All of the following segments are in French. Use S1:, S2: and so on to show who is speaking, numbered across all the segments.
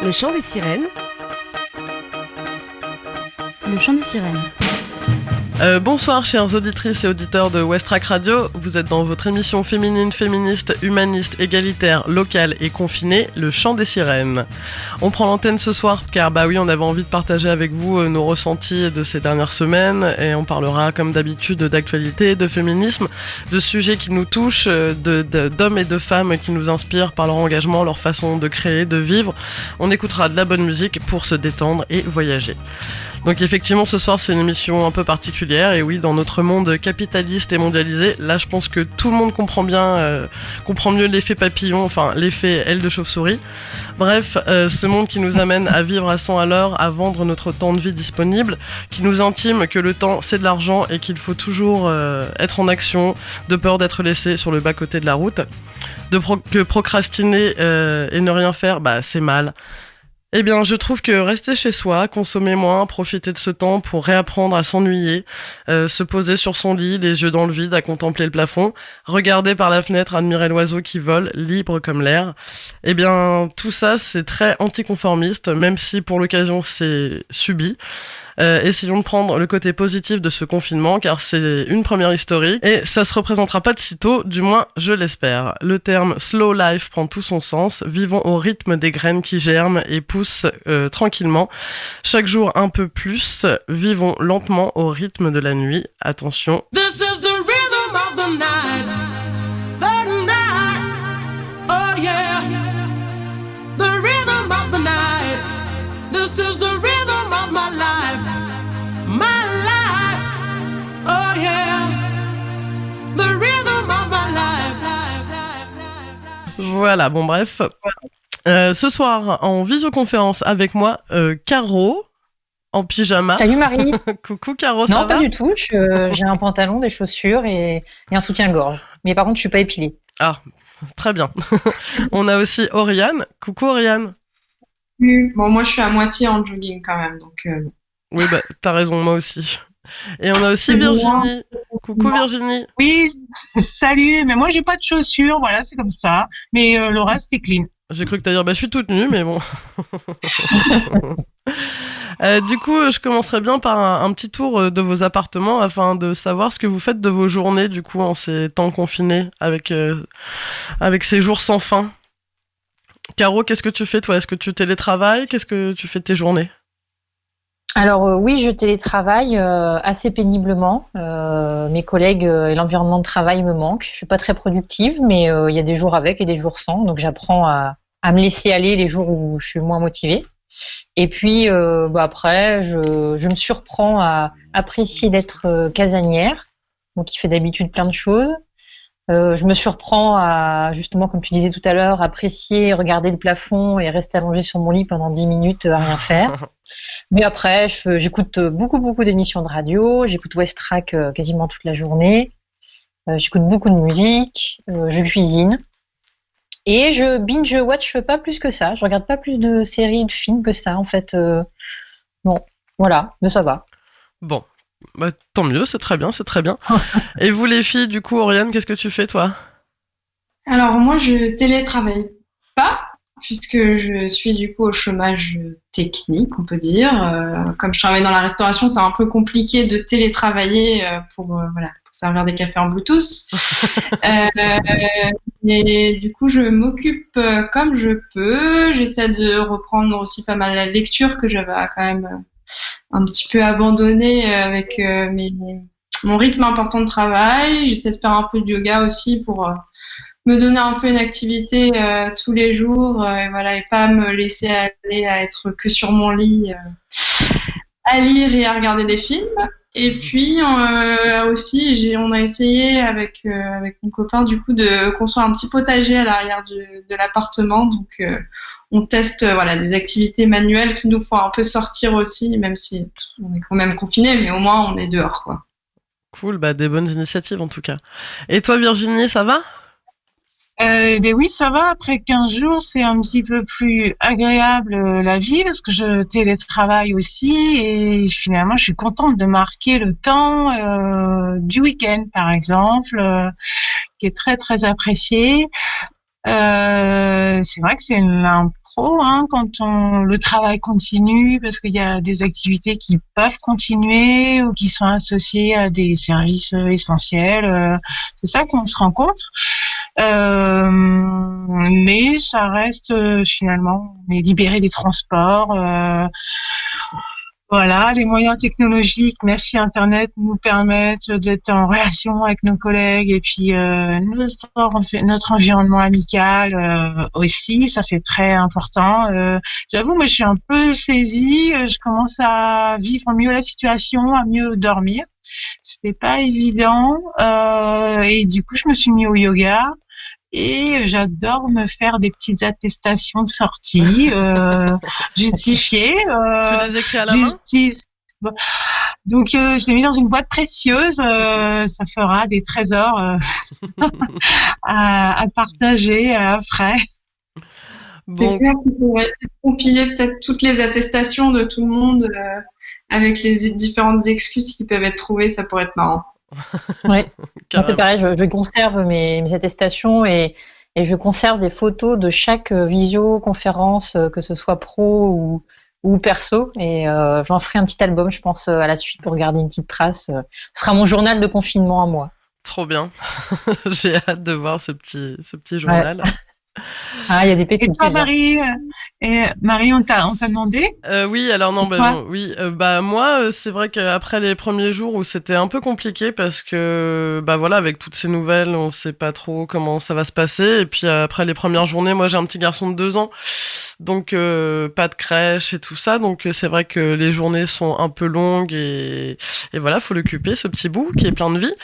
S1: Le chant des sirènes.
S2: Le chant des sirènes.
S3: Bonsoir chères auditrices et auditeurs de Westrack Radio, vous êtes dans votre émission féminine, féministe, humaniste, égalitaire, locale et confinée, le chant des sirènes. On prend l'antenne ce soir car on avait envie de partager avec vous nos ressentis de ces dernières semaines et on parlera comme d'habitude d'actualité, de féminisme, de sujets qui nous touchent, d'hommes et de femmes qui nous inspirent par leur engagement, leur façon de créer, de vivre. On écoutera de la bonne musique pour se détendre et voyager. Donc effectivement ce soir c'est une émission un peu particulière et oui dans notre monde capitaliste et mondialisé, là je pense que tout le monde comprend mieux l'effet papillon, enfin l'effet aile de chauve-souris. Bref, ce monde qui nous amène à vivre à 100 à l'heure, à vendre notre temps de vie disponible, qui nous intime que le temps c'est de l'argent et qu'il faut toujours être en action, de peur d'être laissé sur le bas-côté de la route, que procrastiner et ne rien faire, c'est mal. Eh bien, je trouve que rester chez soi, consommer moins, profiter de ce temps pour réapprendre à s'ennuyer, se poser sur son lit, les yeux dans le vide, à contempler le plafond, regarder par la fenêtre, admirer l'oiseau qui vole, libre comme l'air. Eh bien, tout ça, c'est très anticonformiste, même si pour l'occasion, c'est subi. Essayons de prendre le côté positif de ce confinement car c'est une première historique et ça se représentera pas de sitôt, du moins je l'espère. Le terme slow life prend tout son sens, vivons au rythme des graines qui germent et poussent tranquillement, chaque jour un peu plus, vivons lentement au rythme de la nuit, attention.
S4: This is the rhythm of the night, oh yeah, the rhythm of the night, this is the rhythm of my life, oh yeah, the rhythm of my life.
S3: Voilà, bon bref. Ce soir, en visioconférence avec moi, Caro, en pyjama.
S2: Salut Marie.
S3: Coucou Caro, ça va ?
S2: Non, pas du tout. J'ai un pantalon, des chaussures et un soutien-gorge. Mais par contre, je suis pas épilée.
S3: Ah, très bien. On a aussi Oriane. Coucou Oriane.
S5: Bon, moi, je suis à moitié en jogging quand même, donc...
S3: Oui, t'as raison, moi aussi. Et on a aussi Virginie. Coucou Virginie.
S6: Oui, salut. Mais moi, j'ai pas de chaussures, voilà, c'est comme ça. Mais le reste est clean.
S3: J'ai cru que t'allais dire, je suis toute nue, mais bon. Du coup, je commencerai bien par un petit tour de vos appartements afin de savoir ce que vous faites de vos journées, du coup, en ces temps confinés, avec ces jours sans fin. Caro, qu'est-ce que tu fais, toi ? Est-ce que tu télétravailles ? Qu'est-ce que tu fais de tes journées ?
S2: Alors oui, je télétravaille assez péniblement. Mes collègues et l'environnement de travail me manquent. Je suis pas très productive, mais il y a des jours avec et des jours sans. Donc j'apprends à me laisser aller les jours où je suis moins motivée. Et puis après, je me surprends à apprécier d'être casanière, donc qui fait d'habitude plein de choses. Je me surprends à, justement, comme tu disais tout à l'heure, apprécier, regarder le plafond et rester allongée sur mon lit pendant 10 minutes à rien faire. Mais après, j'écoute beaucoup d'émissions de radio, j'écoute Westrack quasiment toute la journée, j'écoute beaucoup de musique, je cuisine. Et je binge-watch pas plus que ça, je regarde pas plus de séries, de films que ça, en fait. Non, voilà, mais ça va.
S3: Bon. Tant mieux, c'est très bien. Et vous les filles, du coup, Oriane, qu'est-ce que tu fais, toi ?
S5: Alors, moi, je télétravaille pas, puisque je suis du coup au chômage technique, on peut dire. Comme je travaille dans la restauration, c'est un peu compliqué de télétravailler pour servir des cafés en Bluetooth. Et du coup, je m'occupe comme je peux. J'essaie de reprendre aussi pas mal la lecture que j'avais quand même un petit peu abandonné avec mon rythme important de travail. J'essaie de faire un peu de yoga aussi pour me donner un peu une activité tous les jours et pas me laisser aller à être que sur mon lit à lire et à regarder des films. Et puis aussi, on a essayé avec mon copain du coup de construire un petit potager à l'arrière de l'appartement. Donc on teste des activités manuelles qui nous font un peu sortir aussi, même si on est quand même confinés, mais au moins on est dehors, quoi.
S3: Cool, des bonnes initiatives en tout cas. Et toi Virginie, ça va ?
S6: Oui, ça va. Après 15 jours, c'est un petit peu plus agréable la vie parce que je télétravaille aussi et finalement, je suis contente de marquer le temps du week-end, par exemple, qui est très, très apprécié. C'est vrai que c'est un trop quand le travail continue, parce qu'il y a des activités qui peuvent continuer ou qui sont associées à des services essentiels. C'est ça qu'on se rend compte. Mais ça reste finalement, on est libéré des transports. Voilà, les moyens technologiques, merci Internet, nous permettent d'être en relation avec nos collègues et puis notre environnement amical aussi, ça c'est très important. J'avoue, moi je suis un peu saisie, je commence à vivre mieux la situation, à mieux dormir. C'était pas évident et du coup je me suis mis au yoga. Et j'adore me faire des petites attestations de sortie, justifiées.
S3: Tu les écris à la main?
S6: Donc, je l'ai mis dans une boîte précieuse. Ça fera des trésors à partager après.
S5: C'est clair qu'il faut essayer de compiler peut-être toutes les attestations de tout le monde avec les différentes excuses qui peuvent être trouvées. Ça pourrait être marrant.
S2: Oui, c'est pareil, je conserve mes attestations et je conserve des photos de chaque visioconférence, que ce soit pro ou perso, et j'en ferai un petit album, je pense, à la suite pour garder une petite trace. Ce sera mon journal de confinement à moi.
S3: Trop bien. J'ai hâte de voir ce petit journal.
S2: Ouais. Ah, il y a des pépites.
S6: Et toi, Marie, on t'a demandé?
S3: Oui, alors non, moi, c'est vrai qu'après les premiers jours où c'était un peu compliqué parce que, voilà, avec toutes ces nouvelles, on sait pas trop comment ça va se passer. Et puis après les premières journées, moi j'ai un petit garçon de 2 ans, donc pas de crèche et tout ça. Donc c'est vrai que les journées sont un peu longues et voilà, faut l'occuper, ce petit bout qui est plein de vie.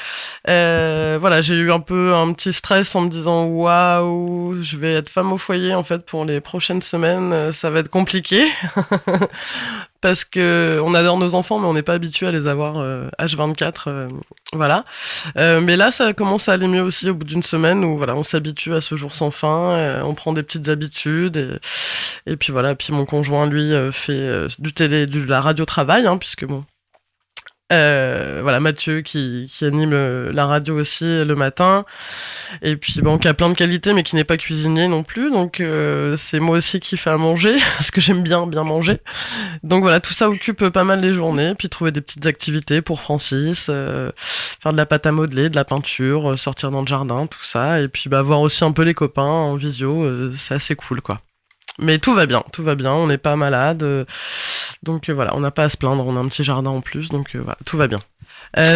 S3: Voilà, j'ai eu un petit stress en me disant waouh, je vais être femme au foyer en fait pour les prochaines semaines, ça va être compliqué parce que on adore nos enfants mais on n'est pas habitué à les avoir H24 voilà. Mais là ça commence à aller mieux aussi au bout d'une semaine où voilà, on s'habitue à ce jour sans fin, on prend des petites habitudes et puis voilà, puis mon conjoint lui fait de la radio travail puisque bon voilà, Mathieu qui anime la radio aussi le matin et puis qui a plein de qualités mais qui n'est pas cuisinier non plus, donc c'est moi aussi qui fais à manger parce que j'aime bien manger, donc voilà, tout ça occupe pas mal les journées, puis trouver des petites activités pour Francis, faire de la pâte à modeler, de la peinture, sortir dans le jardin, tout ça, et puis voir aussi un peu les copains en visio, c'est assez cool quoi. Mais tout va bien, on n'est pas malade, donc voilà, on n'a pas à se plaindre, on a un petit jardin en plus, donc voilà, tout va bien.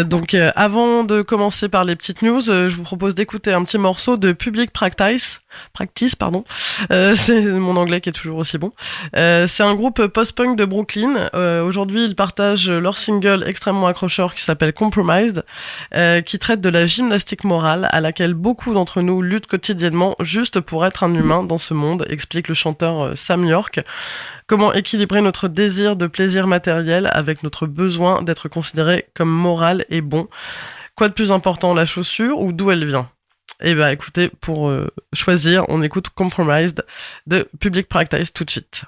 S3: Donc avant de commencer par les petites news, je vous propose d'écouter un petit morceau de Public Practice, c'est mon anglais qui est toujours aussi bon. C'est un groupe post-punk de Brooklyn. Aujourd'hui, ils partagent leur single extrêmement accrocheur qui s'appelle Compromised, qui traite de la gymnastique morale à laquelle beaucoup d'entre nous luttent quotidiennement juste pour être un humain dans ce monde, explique le chanteur Sam York. Comment équilibrer notre désir de plaisir matériel avec notre besoin d'être considéré comme moral et bon? Quoi de plus important, la chaussure ou d'où elle vient? Eh bien, écoutez, pour choisir, on écoute Compromised de Public Practice tout de suite.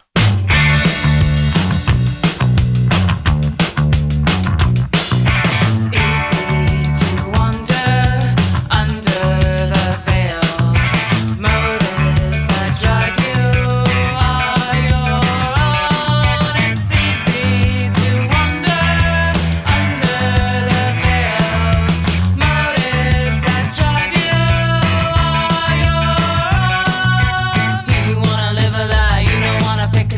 S1: Pick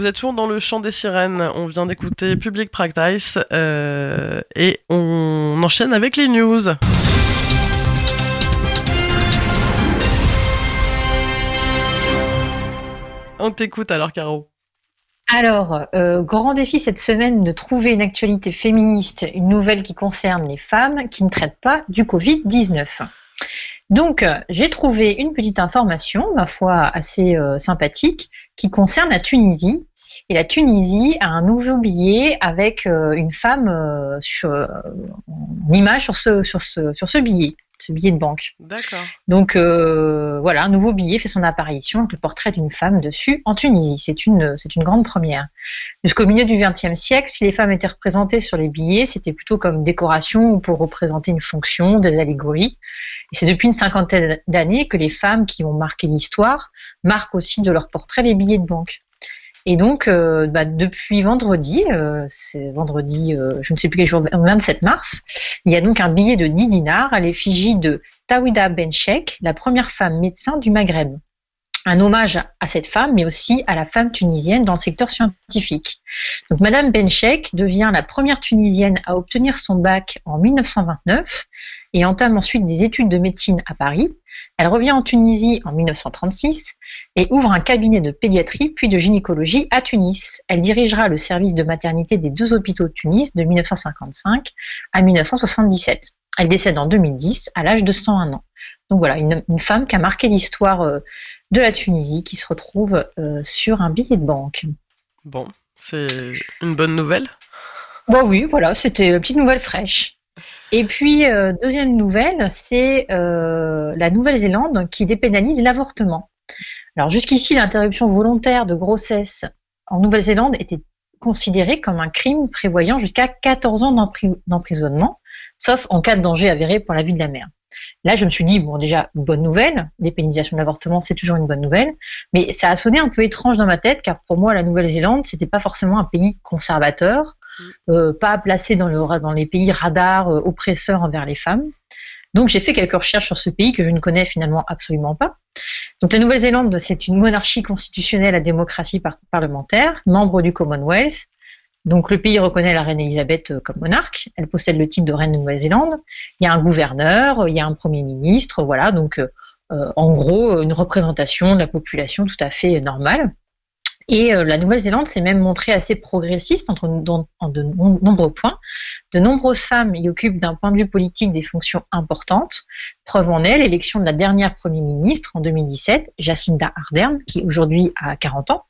S3: Vous êtes toujours dans le chant des sirènes. On vient d'écouter Public Practice et on enchaîne avec les news. On t'écoute alors, Caro.
S2: Alors, grand défi cette semaine de trouver une actualité féministe, une nouvelle qui concerne les femmes qui ne traitent pas du Covid-19. Donc, j'ai trouvé une petite information, ma foi assez sympathique, qui concerne la Tunisie. Et la Tunisie a un nouveau billet avec une femme en image sur ce billet de banque.
S3: D'accord.
S2: Donc voilà, un nouveau billet fait son apparition avec le portrait d'une femme dessus en Tunisie. C'est une grande première. Jusqu'au milieu du XXe siècle, si les femmes étaient représentées sur les billets, c'était plutôt comme décoration ou pour représenter une fonction, des allégories. Et c'est depuis une cinquantaine d'années que les femmes qui ont marqué l'histoire marquent aussi de leur portrait les billets de banque. Et donc, depuis vendredi, c'est vendredi, je ne sais plus quel jour, 27 mars, il y a donc un billet de 10 dinars à l'effigie de Tawida Benchek, la première femme médecin du Maghreb. Un hommage à cette femme, mais aussi à la femme tunisienne dans le secteur scientifique. Donc, Madame Benchek devient la première Tunisienne à obtenir son bac en 1929 et entame ensuite des études de médecine à Paris. Elle revient en Tunisie en 1936 et ouvre un cabinet de pédiatrie puis de gynécologie à Tunis. Elle dirigera le service de maternité des 2 hôpitaux de Tunis de 1955 à 1977. Elle décède en 2010 à l'âge de 101 ans. Donc voilà, une femme qui a marqué l'histoire de la Tunisie qui se retrouve sur un billet de banque.
S3: Bon, c'est une bonne nouvelle.
S2: Bon oui, voilà, c'était une petite nouvelle fraîche. Et puis, deuxième nouvelle, c'est la Nouvelle-Zélande qui dépénalise l'avortement. Alors jusqu'ici, l'interruption volontaire de grossesse en Nouvelle-Zélande était considérée comme un crime prévoyant jusqu'à 14 ans d'emprisonnement, sauf en cas de danger avéré pour la vie de la mère. Là, je me suis dit, bon, déjà, bonne nouvelle, dépénalisation de l'avortement, c'est toujours une bonne nouvelle, mais ça a sonné un peu étrange dans ma tête, car pour moi, la Nouvelle-Zélande, c'était pas forcément un pays conservateur, pas placé dans les pays radars oppresseurs envers les femmes. Donc, j'ai fait quelques recherches sur ce pays que je ne connais finalement absolument pas. Donc, la Nouvelle-Zélande, c'est une monarchie constitutionnelle à démocratie parlementaire, membre du Commonwealth. Donc, le pays reconnaît la reine Elisabeth comme monarque. Elle possède le titre de reine de Nouvelle-Zélande. Il y a un gouverneur, il y a un premier ministre, voilà. Donc, en gros, une représentation de la population tout à fait normale. Et la Nouvelle-Zélande s'est même montrée assez progressiste en de nombreux points. De nombreuses femmes y occupent d'un point de vue politique des fonctions importantes. Preuve en est l'élection de la dernière Premier ministre en 2017, Jacinda Ardern, qui aujourd'hui a 40 ans.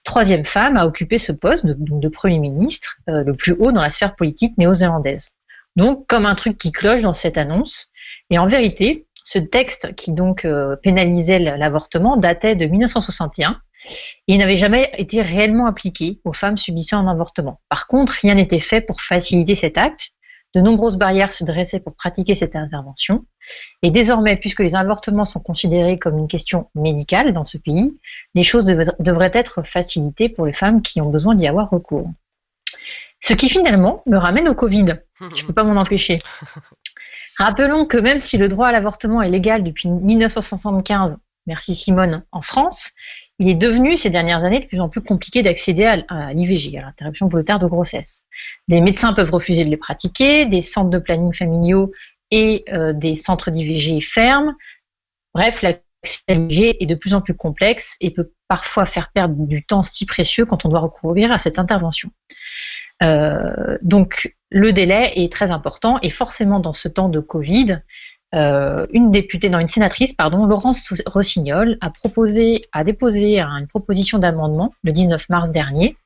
S2: Troisième femme à occuper ce poste de Premier ministre, le plus haut dans la sphère politique néo-zélandaise. Donc, comme un truc qui cloche dans cette annonce. Et en vérité, ce texte qui donc pénalisait l'avortement datait de 1961 et n'avait jamais été réellement appliqué aux femmes subissant un avortement. Par contre, rien n'était fait pour faciliter cet acte. De nombreuses barrières se dressaient pour pratiquer cette intervention. Et désormais, puisque les avortements sont considérés comme une question médicale dans ce pays, les choses devraient être facilitées pour les femmes qui ont besoin d'y avoir recours. Ce qui finalement me ramène au Covid. Je ne peux pas m'en empêcher. Rappelons que même si le droit à l'avortement est légal depuis 1975, merci Simone, en France, il est devenu ces dernières années de plus en plus compliqué d'accéder à l'IVG, à l'interruption volontaire de grossesse. Des médecins peuvent refuser de les pratiquer, des centres de planning familiaux et des centres d'IVG ferment. Bref, l'accès à l'IVG est de plus en plus complexe et peut parfois faire perdre du temps si précieux quand on doit recourir à cette intervention. Donc, le délai est très important et forcément dans ce temps de Covid, une sénatrice, Laurence Rossignol, a déposé une proposition d'amendement le 19 mars dernier,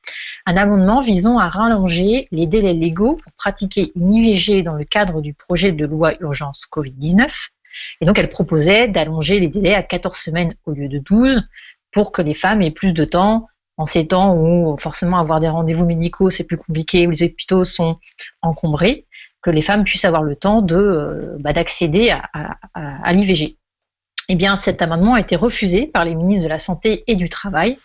S2: un amendement visant à rallonger les délais légaux pour pratiquer une IVG dans le cadre du projet de loi urgence Covid-19. Et donc, elle proposait d'allonger les délais à 14 semaines au lieu de 12 pour que les femmes aient plus de temps en ces temps où forcément avoir des rendez-vous médicaux c'est plus compliqué, où les hôpitaux sont encombrés, que les femmes puissent avoir le temps d'accéder à l'IVG. Eh bien, cet amendement a été refusé par les ministres de la Santé et du Travail.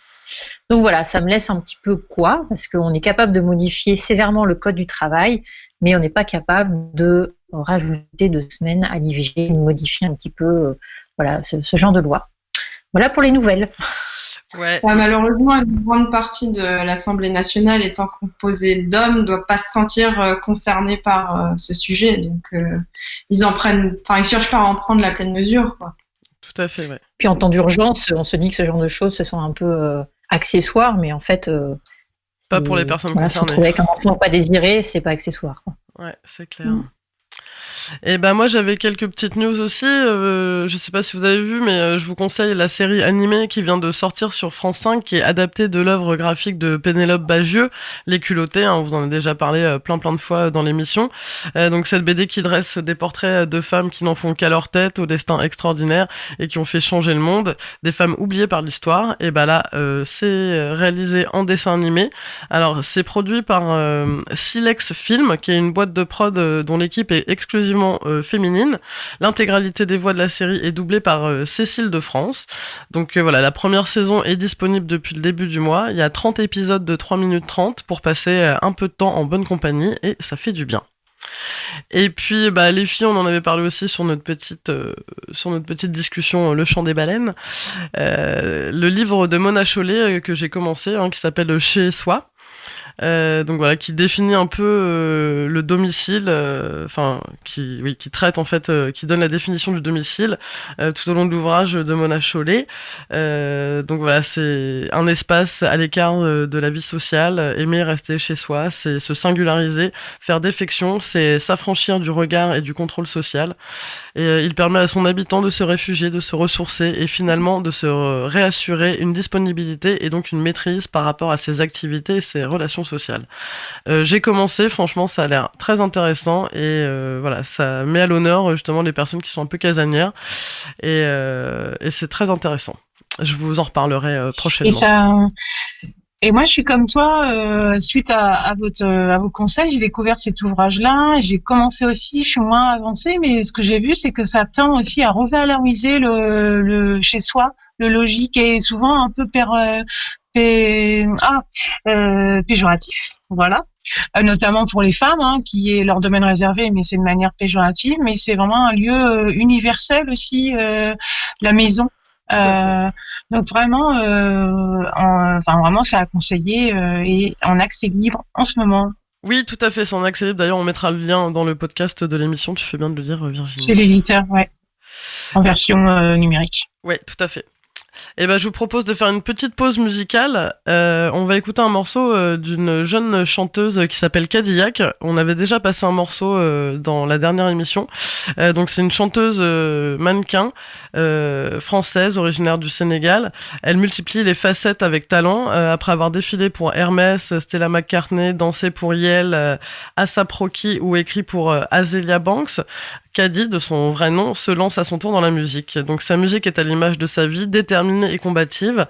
S2: Donc voilà, ça me laisse un petit peu quoi, parce qu'on est capable de modifier sévèrement le code du travail, mais on n'est pas capable de rajouter 2 semaines à l'IVG, de modifier un petit peu ce genre de loi. Voilà pour les nouvelles.
S3: Ouais.
S5: Malheureusement, une grande partie de l'Assemblée nationale étant composée d'hommes, ne doit pas se sentir concernée par ce sujet. Donc, ils cherchent pas à en prendre la pleine mesure, quoi.
S3: Tout à fait, ouais.
S2: Puis en temps d'urgence, on se dit que ce genre de choses, ce sont un peu accessoires, mais en fait,
S3: Pas pour les personnes
S2: se
S3: concernées.
S2: retrouver avec un enfant pas désiré, c'est pas accessoire, quoi.
S3: Ouais, c'est clair. Et ben moi j'avais quelques petites news aussi, je sais pas si vous avez vu, mais je vous conseille la série animée qui vient de sortir sur France 5, qui est adaptée de l'œuvre graphique de Pénélope Bagieux, Les Culottés, on vous en a déjà parlé plein de fois dans l'émission. Donc cette BD qui dresse des portraits de femmes qui n'en font qu'à leur tête, au destin extraordinaire et qui ont fait changer le monde, des femmes oubliées par l'histoire. Et ben là c'est réalisé en dessin animé. Alors c'est produit par Silex Film, qui est une boîte de prod dont l'équipe est exclusivement féminine. L'intégralité des voix de la série est doublée par Cécile de France. Donc voilà, la première saison est disponible depuis le début du mois. Il y a 30 épisodes de 3 minutes 30 pour passer un peu de temps en bonne compagnie et ça fait du bien. Et puis les filles, on en avait parlé aussi sur notre petite discussion Le Chant des baleines. Le livre de Mona Chollet que j'ai commencé, qui s'appelle Chez soi. Donc voilà, qui définit un peu le domicile, qui traite en fait, qui donne la définition du domicile tout au long de l'ouvrage de Mona Chollet. Donc voilà, c'est un espace à l'écart de la vie sociale, aimer rester chez soi, c'est se singulariser, faire défection, c'est s'affranchir du regard et du contrôle social. Et il permet à son habitant de se réfugier, de se ressourcer et finalement de se réassurer une disponibilité et donc une maîtrise par rapport à ses activités et ses relations sociales. J'ai commencé, franchement ça a l'air très intéressant et voilà, ça met à l'honneur justement les personnes qui sont un peu casanières et c'est très intéressant. Je vous en reparlerai prochainement.
S6: Et moi, je suis comme toi, suite à vos conseils, j'ai découvert cet ouvrage-là, j'ai commencé aussi, je suis moins avancée, mais ce que j'ai vu, c'est que ça tend aussi à revaloriser le chez soi, le logis, qui est souvent un peu péjoratif, voilà. Notamment pour les femmes, qui est leur domaine réservé, mais c'est de manière péjorative, mais c'est vraiment un lieu universel aussi, la maison. Donc vraiment, vraiment, c'est à conseiller et en accès libre en ce moment.
S3: Oui, tout à fait, c'est en accès libre. D'ailleurs, on mettra le lien dans le podcast de l'émission. Tu fais bien de le dire, Virginie.
S6: C'est l'éditeur, ouais, en version numérique.
S3: Ouais, tout à fait. Et je vous propose de faire une petite pause musicale. On va écouter un morceau d'une jeune chanteuse qui s'appelle Cadillac. On avait déjà passé un morceau dans la dernière émission. Donc c'est une chanteuse mannequin française, originaire du Sénégal. Elle multiplie les facettes avec talent. Après avoir défilé pour Hermès, Stella McCartney, dansé pour Yel, A$AP Rocky ou écrit pour Azealia Banks, Cady, de son vrai nom, se lance à son tour dans la musique. Donc sa musique est à l'image de sa vie, déterminée et combative,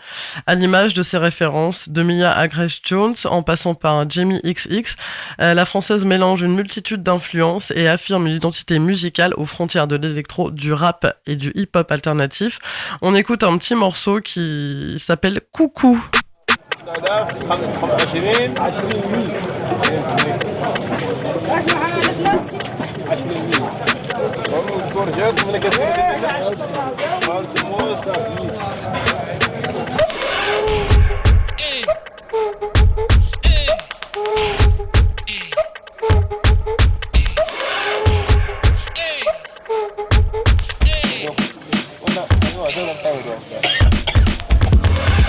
S3: à l'image de ses références, de Mia Grace Jones, en passant par Jamie XX. La française mélange une multitude d'influences et affirme une identité musicale aux frontières de l'électro, du rap et du hip-hop alternatif. On écoute un petit morceau qui s'appelle Coucou.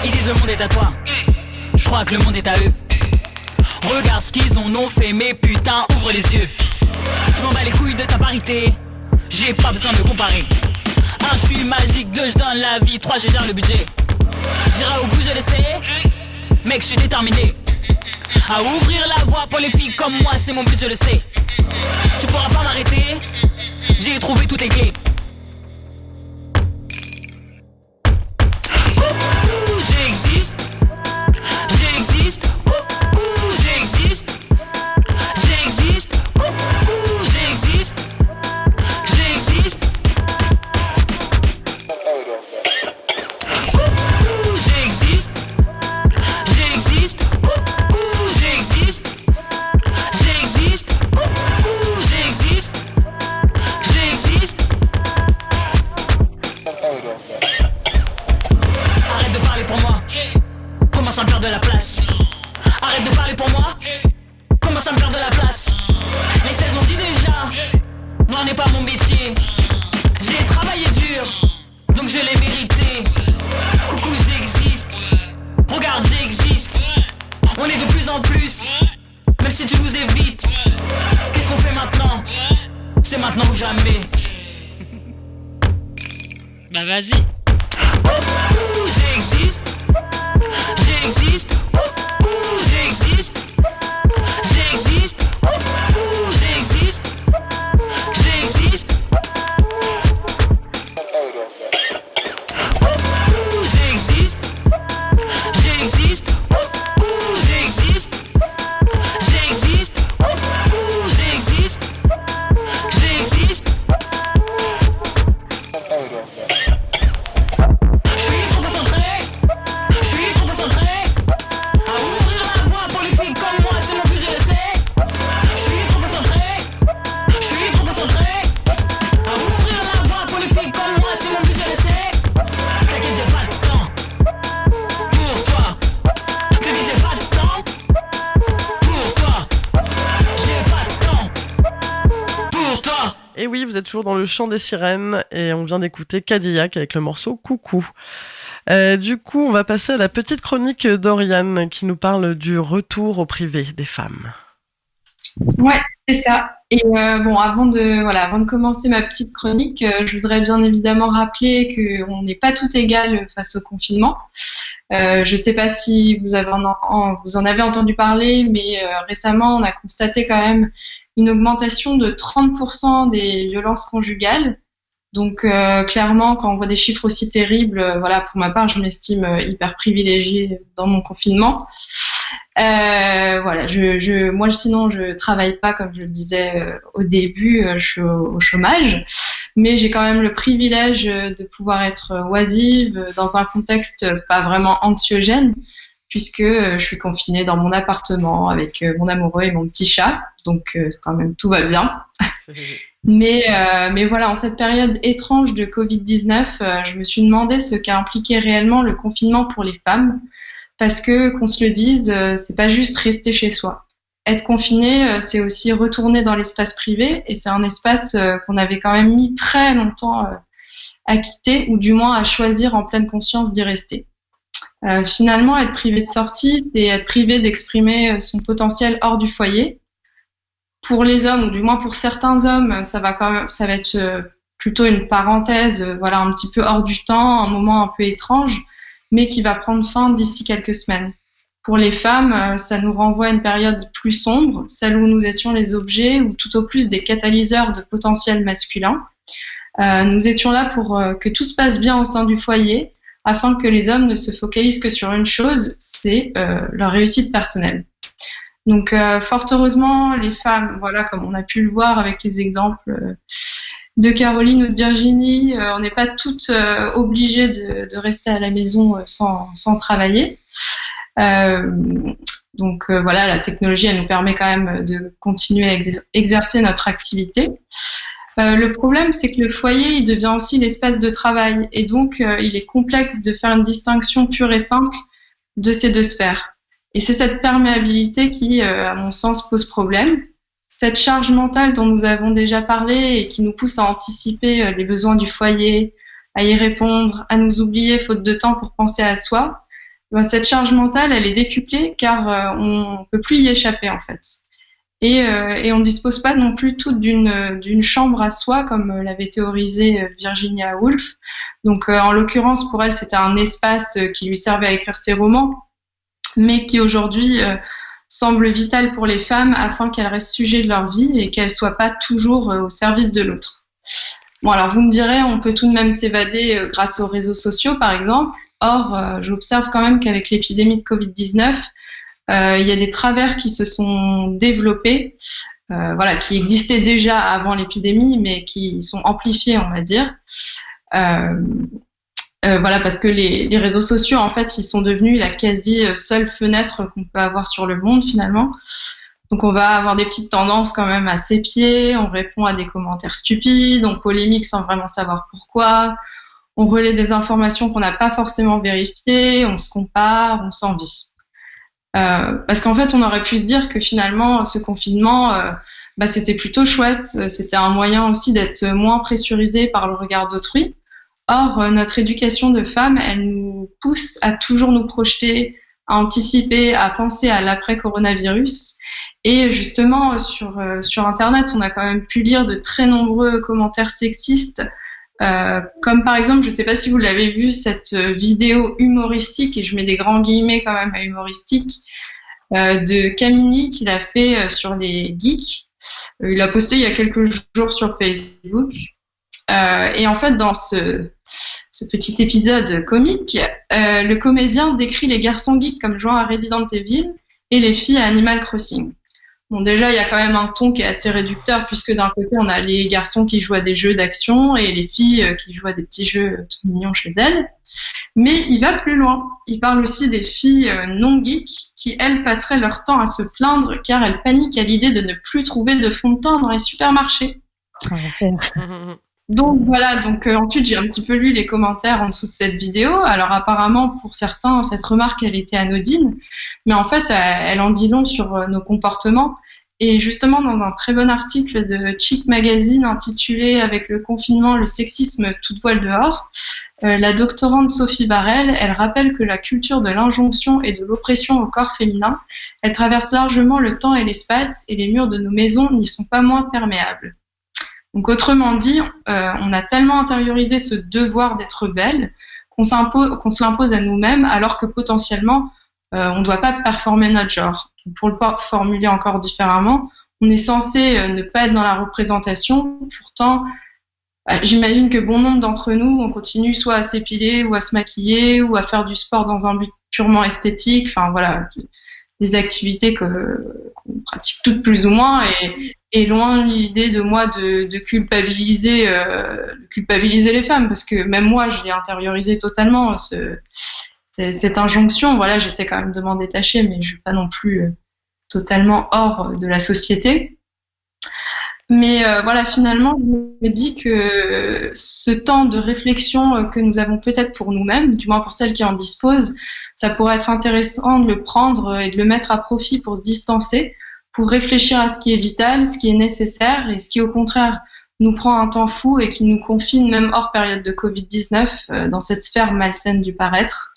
S1: Ils disent le monde est à toi, je crois que le monde est à eux. Regarde ce qu'ils en ont fait, mais putain, ouvre les yeux. Je m'en bats les couilles de ta parité, j'ai pas besoin de comparer. 1, je suis magique, 2, je donne la vie, 3, je gère le budget. J'irai au bout, je le sais, mec, je suis déterminé à ouvrir la voie pour les filles comme moi, c'est mon but, je le sais. Tu pourras pas m'arrêter, j'ai trouvé toutes les clés. Coucou, j'existe, j'existe. Coucou, j'existe, j'existe. Coucou, j'existe, j'existe. Coucou, j'existe, j'existe. Coucou, j'existe, j'existe. Coucou, j'existe, j'existe. c'est vite. Qu'est-ce qu'on fait maintenant? C'est maintenant ou jamais. Bah vas-y. J'existe. J'existe. J'existe. J'existe. J'existe. J'existe. J'existe. J'existe. J'existe. J'existe. J'existe. J'existe. Je suis trop concentré. Je suis trop concentré à ouvrir la voie pour les filles comme moi, c'est mon but, je le sais. Je suis trop concentré. Je suis trop concentré à ouvrir la voie pour les filles comme moi, c'est mon but, je le sais. T'inquiète, j'ai pas de temps pour toi. Baby, j'ai pas de temps pour toi. J'ai pas de temps pour toi.
S3: Et oui, vous êtes toujours dans le chant des sirènes et on vient d'écouter Cadillac avec le morceau Coucou. Du coup, on va passer à la petite chronique d'Oriane qui nous parle du retour au privé des femmes.
S5: Ouais, c'est ça. Et bon, avant de commencer ma petite chronique, je voudrais bien évidemment rappeler qu'on n'est pas toutes égales face au confinement. Je ne sais pas si vous en avez entendu parler, mais récemment, on a constaté quand même une augmentation de 30% des violences conjugales. Donc clairement, quand on voit des chiffres aussi terribles, voilà, pour ma part, je m'estime hyper privilégiée dans mon confinement. Voilà, moi sinon je travaille pas comme je le disais au début, je suis au chômage, mais j'ai quand même le privilège de pouvoir être oisive dans un contexte pas vraiment anxiogène, puisque je suis confinée dans mon appartement avec mon amoureux et mon petit chat, donc quand même tout va bien. Mais voilà, en cette période étrange de Covid-19, je me suis demandé ce qu'a impliqué réellement le confinement pour les femmes, parce que, qu'on se le dise, c'est pas juste rester chez soi. Être confiné, c'est aussi retourner dans l'espace privé, et c'est un espace qu'on avait quand même mis très longtemps à quitter, ou du moins à choisir en pleine conscience d'y rester. Finalement, être privé de sortie, c'est être privé d'exprimer son potentiel hors du foyer. Pour les hommes, ou du moins pour certains hommes, ça va être plutôt une parenthèse, voilà, un petit peu hors du temps, un moment un peu étrange, mais qui va prendre fin d'ici quelques semaines. Pour les femmes, ça nous renvoie à une période plus sombre, celle où nous étions les objets, ou tout au plus des catalyseurs de potentiel masculin. Nous étions là pour que tout se passe bien au sein du foyer, afin que les hommes ne se focalisent que sur une chose, c'est leur réussite personnelle. Donc, fort heureusement, les femmes, voilà, comme on a pu le voir avec les exemples de Caroline ou de Virginie, on n'est pas toutes obligées de rester à la maison sans travailler. Donc, voilà, la technologie, elle nous permet quand même de continuer à exercer notre activité. Le problème, c'est que le foyer, il devient aussi l'espace de travail, et donc il est complexe de faire une distinction pure et simple de ces deux sphères. Et c'est cette perméabilité qui, à mon sens, pose problème. Cette charge mentale dont nous avons déjà parlé et qui nous pousse à anticiper les besoins du foyer, à y répondre, à nous oublier faute de temps pour penser à soi, ben, cette charge mentale, elle est décuplée car on peut plus y échapper en fait. Et on ne dispose pas non plus toute d'une chambre à soi comme l'avait théorisé Virginia Woolf. Donc en l'occurrence pour elle c'était un espace qui lui servait à écrire ses romans, mais qui aujourd'hui semble vital pour les femmes afin qu'elles restent sujets de leur vie et qu'elles soient pas toujours au service de l'autre. Bon alors vous me direz, on peut tout de même s'évader grâce aux réseaux sociaux par exemple. Or j'observe quand même qu'avec l'épidémie de Covid-19, il y a des travers qui se sont développés, voilà, qui existaient déjà avant l'épidémie, mais qui sont amplifiés, on va dire. Voilà, parce que les réseaux sociaux, en fait, ils sont devenus la quasi seule fenêtre qu'on peut avoir sur le monde, finalement. Donc, on va avoir des petites tendances quand même à ses pieds, on répond à des commentaires stupides, on polémique sans vraiment savoir pourquoi, on relaie des informations qu'on n'a pas forcément vérifiées, on se compare, on s'envie. Parce qu'en fait, on aurait pu se dire que finalement, ce confinement, c'était plutôt chouette, c'était un moyen aussi d'être moins pressurisé par le regard d'autrui. Or, notre éducation de femmes, elle nous pousse à toujours nous projeter à anticiper, à penser à l'après-coronavirus. Et justement, sur Internet, on a quand même pu lire de très nombreux commentaires sexistes, comme par exemple, je ne sais pas si vous l'avez vu, cette vidéo humoristique, et je mets des grands guillemets quand même à humoristique, de Camini qu'il a fait sur les geeks. Il a posté il y a quelques jours sur Facebook. Et en fait, dans ce petit épisode comique, le comédien décrit les garçons geeks comme jouant à Resident Evil et les filles à Animal Crossing. Bon, déjà, il y a quand même un ton qui est assez réducteur, puisque d'un côté, on a les garçons qui jouent à des jeux d'action et les filles qui jouent à des petits jeux tout mignons chez elles. Mais il va plus loin. Il parle aussi des filles non geeks qui, elles, passeraient leur temps à se plaindre car elles paniquent à l'idée de ne plus trouver de fond de teint dans les supermarchés. Donc voilà, ensuite j'ai un petit peu lu les commentaires en dessous de cette vidéo. Alors apparemment pour certains cette remarque elle était anodine, mais en fait elle en dit long sur nos comportements. Et justement dans un très bon article de Chic Magazine intitulé Avec le confinement, le sexisme, toute voile dehors, la doctorante Sophie Barrel, elle rappelle que la culture de l'injonction et de l'oppression au corps féminin, elle traverse largement le temps et l'espace et les murs de nos maisons n'y sont pas moins perméables. Donc autrement dit, on a tellement intériorisé ce devoir d'être belle qu'on se l'impose à nous-mêmes alors que potentiellement on ne doit pas performer notre genre. Pour le formuler encore différemment, on est censé ne pas être dans la représentation. Pourtant, j'imagine que bon nombre d'entre nous, on continue soit à s'épiler ou à se maquiller ou à faire du sport dans un but purement esthétique. Enfin voilà, des activités qu'on pratique toutes plus ou moins et loin l'idée de moi de culpabiliser les femmes, parce que même moi je l'ai intériorisé totalement cette injonction. Voilà, j'essaie quand même de m'en détacher, mais je suis pas non plus totalement hors de la société. Mais voilà, finalement, je me dis que ce temps de réflexion que nous avons peut-être pour nous-mêmes, du moins pour celles qui en disposent, ça pourrait être intéressant de le prendre et de le mettre à profit pour se distancer, pour réfléchir à ce qui est vital, ce qui est nécessaire et ce qui, au contraire, nous prend un temps fou et qui nous confine, même hors période de Covid-19, dans cette sphère malsaine du paraître.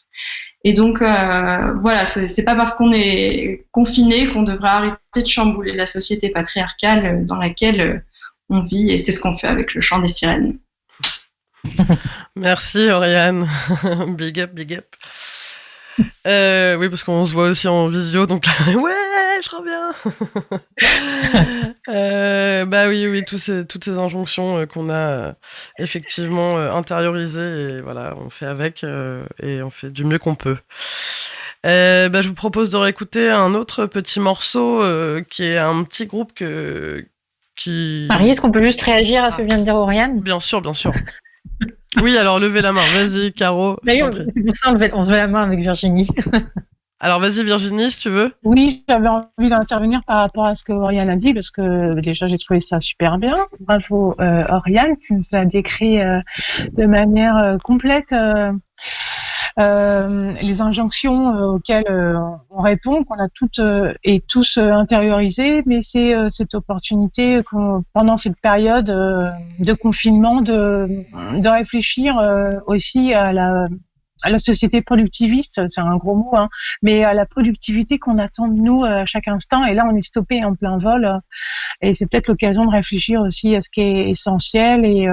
S5: Et donc, voilà, c'est pas parce qu'on est confiné qu'on devrait arrêter de chambouler la société patriarcale dans laquelle on vit, et c'est ce qu'on fait avec le chant des sirènes.
S3: Merci Oriane, big up, big up. Oui, parce qu'on se voit aussi en visio, donc ouais, je reviens. Bah oui, toutes ces injonctions qu'on a effectivement intériorisées, et voilà, on fait avec et on fait du mieux qu'on peut. Je vous propose de réécouter un autre petit morceau qui est un petit groupe qui...
S2: Marie, est-ce qu'on peut juste réagir à ce que vient de dire Oriane ?
S3: Bien sûr. Oui, alors levez la main. Vas-y, Caro.
S2: D'ailleurs, c'est pour ça on se met la main avec Virginie.
S3: Alors vas-y, Virginie, si tu veux.
S6: Oui, j'avais envie d'intervenir par rapport à ce que Oriane a dit, parce que déjà j'ai trouvé ça super bien. Bravo Oriane, tu nous as décrit de manière complète les injonctions auxquelles on répond, qu'on a toutes et tous intériorisées, mais c'est cette opportunité pendant cette période de confinement de réfléchir aussi à la société productiviste, c'est un gros mot, hein, mais à la productivité qu'on attend de nous à chaque instant. Et là, on est stoppé en plein vol. Et c'est peut-être l'occasion de réfléchir aussi à ce qui est essentiel et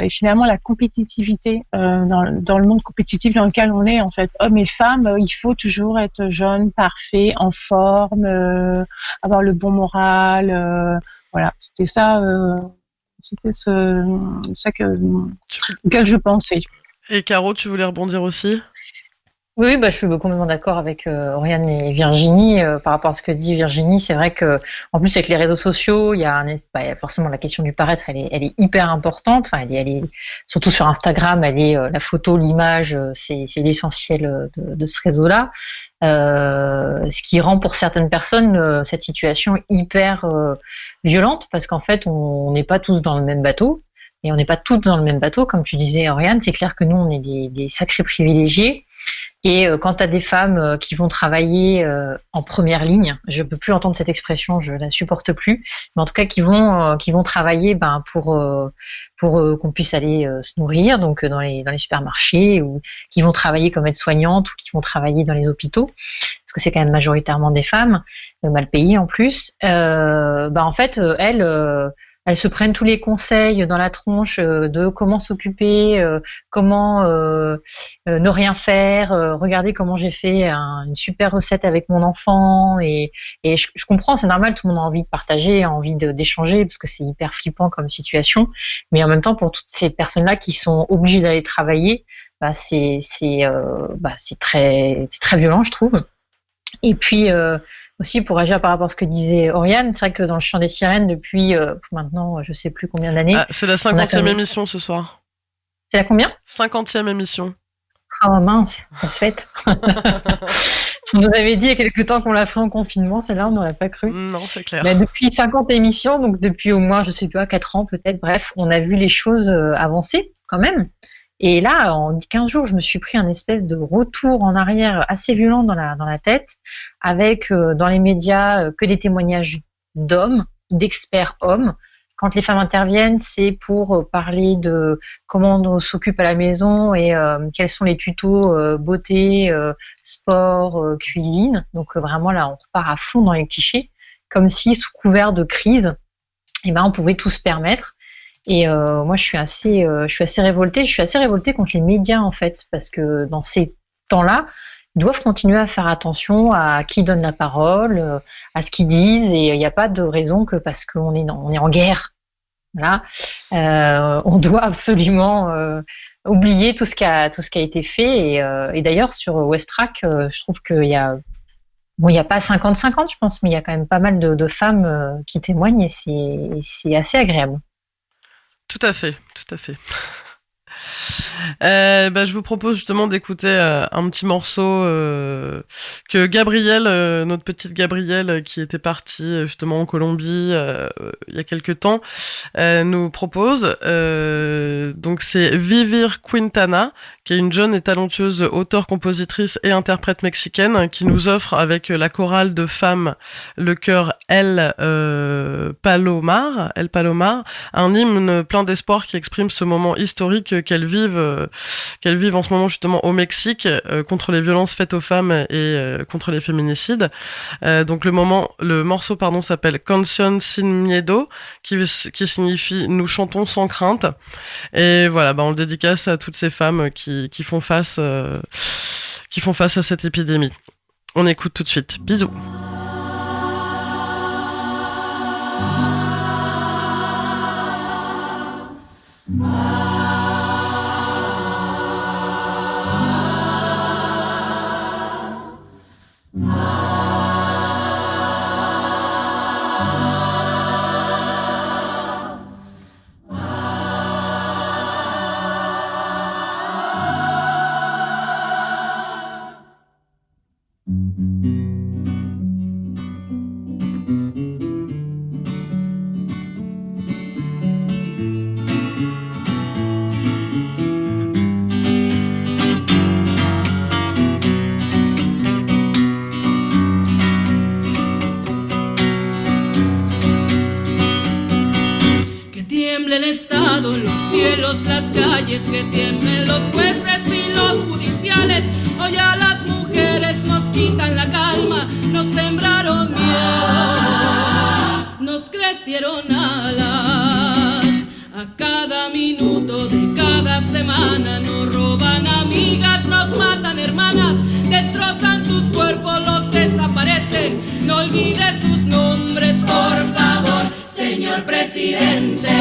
S6: finalement la compétitivité dans le monde compétitif dans lequel on est, en fait, hommes et femmes, il faut toujours être jeune, parfait, en forme, avoir le bon moral. Voilà, c'était ça. C'était ça auquel je pensais.
S3: Et Caro, tu voulais rebondir aussi ?
S2: Oui, je suis complètement d'accord avec Oriane et Virginie par rapport à ce que dit Virginie. C'est vrai que, en plus, avec les réseaux sociaux, il y a forcément la question du paraître, elle est hyper importante. Enfin, elle est surtout sur Instagram, la photo, l'image, c'est l'essentiel de ce réseau-là. Ce qui rend pour certaines personnes cette situation hyper violente, parce qu'en fait, on n'est pas tous dans le même bateau. Et on n'est pas toutes dans le même bateau, comme tu disais, Oriane. C'est clair que nous, on est des sacrés privilégiés. Et quand tu as des femmes qui vont travailler en première ligne, je peux plus entendre cette expression, je la supporte plus, mais en tout cas qui vont travailler pour qu'on puisse aller se nourrir, donc dans les supermarchés, ou qui vont travailler comme aides-soignantes, ou qui vont travailler dans les hôpitaux, parce que c'est quand même majoritairement des femmes, mal payées en plus. En fait, elles se prennent tous les conseils dans la tronche de comment s'occuper, comment ne rien faire. Regardez comment j'ai fait une super recette avec mon enfant. Et je comprends, c'est normal, tout le monde a envie de partager, a envie d'échanger, parce que c'est hyper flippant comme situation. Mais en même temps, pour toutes ces personnes-là qui sont obligées d'aller travailler, c'est très violent, je trouve. Et puis aussi, pour agir par rapport à ce que disait Oriane, c'est vrai que dans le chant des sirènes, depuis maintenant, je sais plus combien d'années.
S3: C'est la 50e émission ce soir.
S2: C'est la combien ?
S3: 50e émission.
S2: Oh mince, ça se fête. On nous avait dit il y a quelque temps qu'on la ferait en confinement, celle-là, on n'aurait pas cru.
S3: Non, c'est clair.
S2: Mais depuis 50 émissions, donc depuis au moins, je sais pas, 4 ans peut-être, bref, on a vu les choses avancer quand même. Et là, en 15 jours, je me suis pris un espèce de retour en arrière assez violent dans la tête, avec dans les médias que des témoignages d'hommes, d'experts hommes. Quand les femmes interviennent, c'est pour parler de comment on s'occupe à la maison et quels sont les tutos beauté, sport, cuisine. Donc vraiment là, on repart à fond dans les clichés, comme si sous couvert de crise, on pouvait tout se permettre. Et moi, je suis assez révoltée. Je suis assez révoltée contre les médias, en fait, parce que dans ces temps-là, ils doivent continuer à faire attention à qui donne la parole, à ce qu'ils disent, et il n'y a pas de raison que parce qu'on est en guerre, voilà, on doit absolument oublier tout ce qui a été fait. Et d'ailleurs, sur Westrack, je trouve qu'il y a il n'y a pas 50-50, je pense, mais il y a quand même pas mal de femmes qui témoignent, et c'est assez agréable.
S3: Tout à fait. Je vous propose justement d'écouter un petit morceau que Gabrielle, notre petite Gabrielle, qui était partie justement en Colombie il y a quelques temps, nous propose. Donc c'est Vivir Quintana, qui est une jeune et talentueuse auteure, compositrice et interprète mexicaine, qui nous offre avec la chorale de femmes le chœur El Palomar, un hymne plein d'espoir qui exprime ce moment historique qu'elles vivent en ce moment justement au Mexique, contre les violences faites aux femmes et contre les féminicides. Donc le morceau s'appelle Canción sin miedo, qui signifie nous chantons sans crainte. Et voilà, on le dédicace à toutes ces femmes qui font face à cette épidémie. On écoute tout de suite. Bisous.
S7: Las calles, que tiemblen los jueces y los judiciales. Hoy a las mujeres nos quitan la calma, nos sembraron miedo, nos crecieron alas. A cada minuto de cada semana nos roban amigas, nos matan hermanas, destrozan sus cuerpos, los desaparecen. No olvide sus nombres, por favor, señor presidente.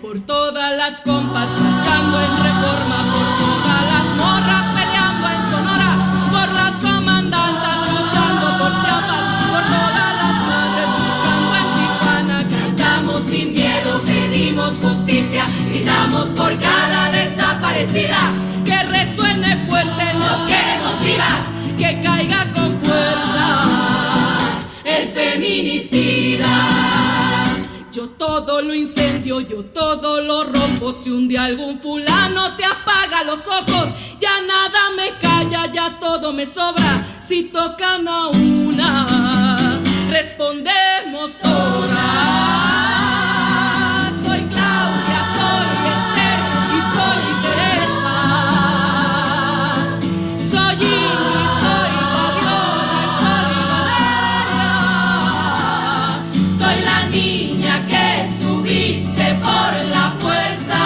S7: Por todas las compas marchando en Reforma, por todas las morras peleando en Sonora, por las comandantas luchando por Chiapas, por todas las madres buscando en Tijuana. Cantamos sin miedo, pedimos justicia, gritamos por cada desaparecida. Que resuene fuerte, nos queremos vivas, que caiga con fuerza el feminicida. Yo todo todo lo incendio, yo todo lo rompo. Si un día algún fulano te apaga los ojos, ya nada me calla, ya todo me sobra. Si tocan a una, respondemos todas. Soy Claudia, soy Esther y soy Teresa. Soy Ingrid, soy Fabiola y soy Valeria. Soy la niña que subiste por la fuerza.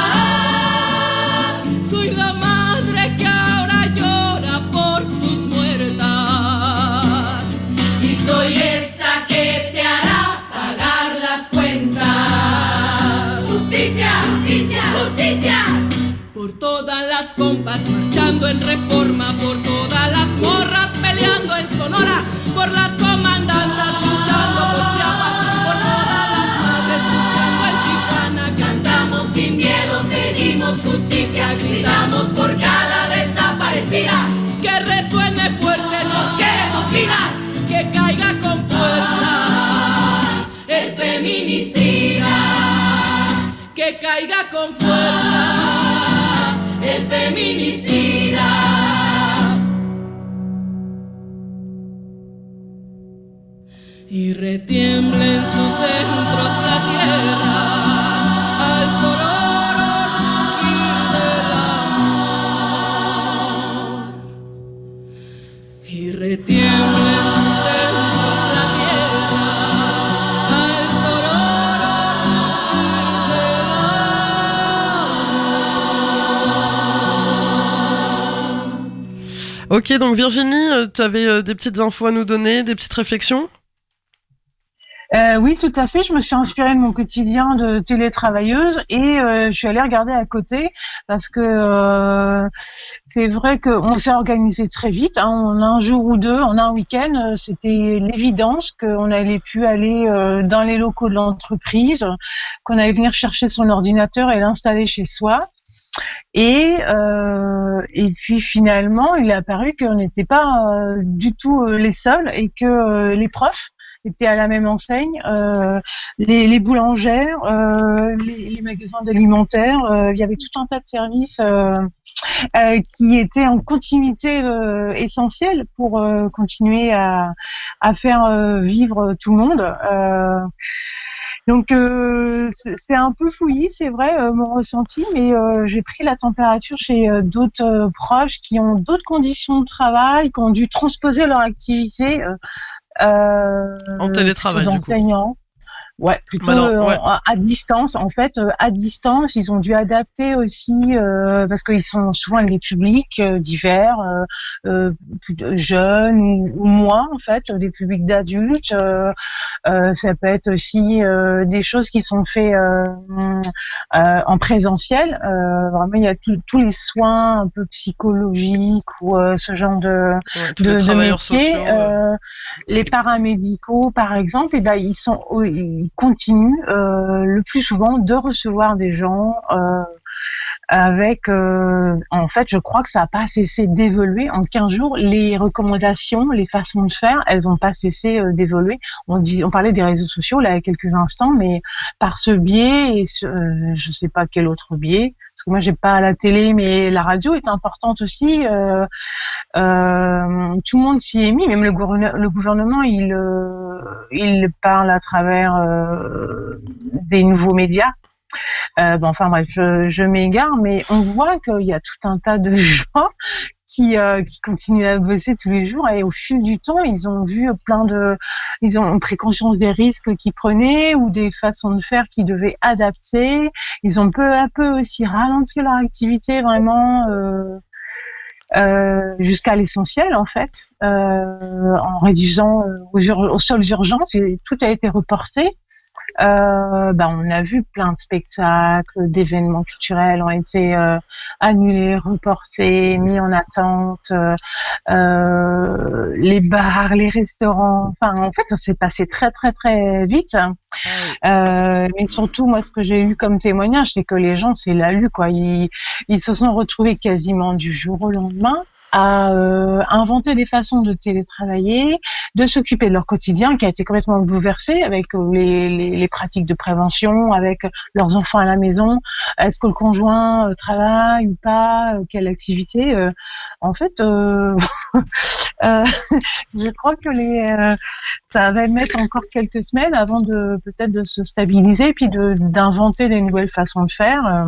S7: Soy la madre que ahora llora por sus muertas. Y soy esta que te hará pagar las cuentas. Justicia, justicia, justicia. Por todas las compas marchando en Reforma, por todas las morras peleando en Sonora, por las comandantas luchando por Chiapas, por todas las madres buscando en Tijuana. Cantamos sin miedo, pedimos justicia, gritamos por cada desaparecida. Que resuene fuerte, nos queremos vivas, que caiga con fuerza el feminicida, que caiga con fuerza el feminicida. Y retiembla en sus centros la tierra al sororo rugir del amor. Y retiembla en sus centros la tierra al sororo rugir del amor.
S3: Ok, donc Virginie, tu avais des petites infos à nous donner, des petites réflexions?
S6: Oui, tout à fait. Je me suis inspirée de mon quotidien de télétravailleuse et je suis allée regarder à côté parce que c'est vrai qu'on s'est organisé très vite. Hein. En un jour ou deux, en un week-end, c'était l'évidence qu'on allait plus aller dans les locaux de l'entreprise, qu'on allait venir chercher son ordinateur et l'installer chez soi. Et puis finalement, il est apparu qu'on n'était pas du tout les seuls et que les profs étaient à la même enseigne, les boulangères, les magasins d'alimentaire, il y avait tout un tas de services qui étaient en continuité essentielle pour continuer à faire vivre tout le monde. Donc c'est un peu fouillis, c'est vrai, mon ressenti, mais j'ai pris la température chez d'autres proches qui ont d'autres conditions de travail, qui ont dû transposer leur activité
S3: en télétravail,
S6: aux enseignants. Ouais, plutôt à distance. En fait, à distance, ils ont dû adapter aussi parce qu'ils sont souvent avec des publics divers, jeunes ou moins en fait, des publics d'adultes. Ça peut être aussi des choses qui sont faites en présentiel. Vraiment, il y a tous les soins un peu psychologiques ou ce genre de métiers. Les paramédicaux, par exemple, et ben ils continuent le plus souvent de recevoir des gens avec en fait je crois que ça n'a pas cessé d'évoluer en 15 jours. Les recommandations, les façons de faire, elles n'ont pas cessé d'évoluer. On parlait des réseaux sociaux là il y a quelques instants, mais par ce biais et je sais pas quel autre biais, parce que moi j'ai pas la télé mais la radio est importante aussi. Tout le monde s'y est mis, même le gouvernement il parle à travers des nouveaux médias. Enfin bref, je m'égare, mais on voit qu'il y a tout un tas de gens qui continuent à bosser tous les jours et au fil du temps, ils ont pris conscience des risques qu'ils prenaient ou des façons de faire qu'ils devaient adapter. Ils ont peu à peu aussi ralenti leur activité vraiment jusqu'à l'essentiel en fait, en réduisant aux seules urgences, et tout a été reporté. On a vu plein de spectacles, d'événements culturels ont été annulés, reportés, mis en attente, les bars, les restaurants, enfin en fait ça s'est passé très très très vite. Mais surtout moi ce que j'ai eu comme témoignage, c'est que les gens c'est la lue quoi, ils se sont retrouvés quasiment du jour au lendemain à inventer des façons de télétravailler, de s'occuper de leur quotidien qui a été complètement bouleversé avec les pratiques de prévention, avec leurs enfants à la maison. Est-ce que le conjoint travaille ou pas? Quelle activité? En fait, je crois que ça va mettre encore quelques semaines avant peut-être de se stabiliser, puis d'inventer des nouvelles façons de faire.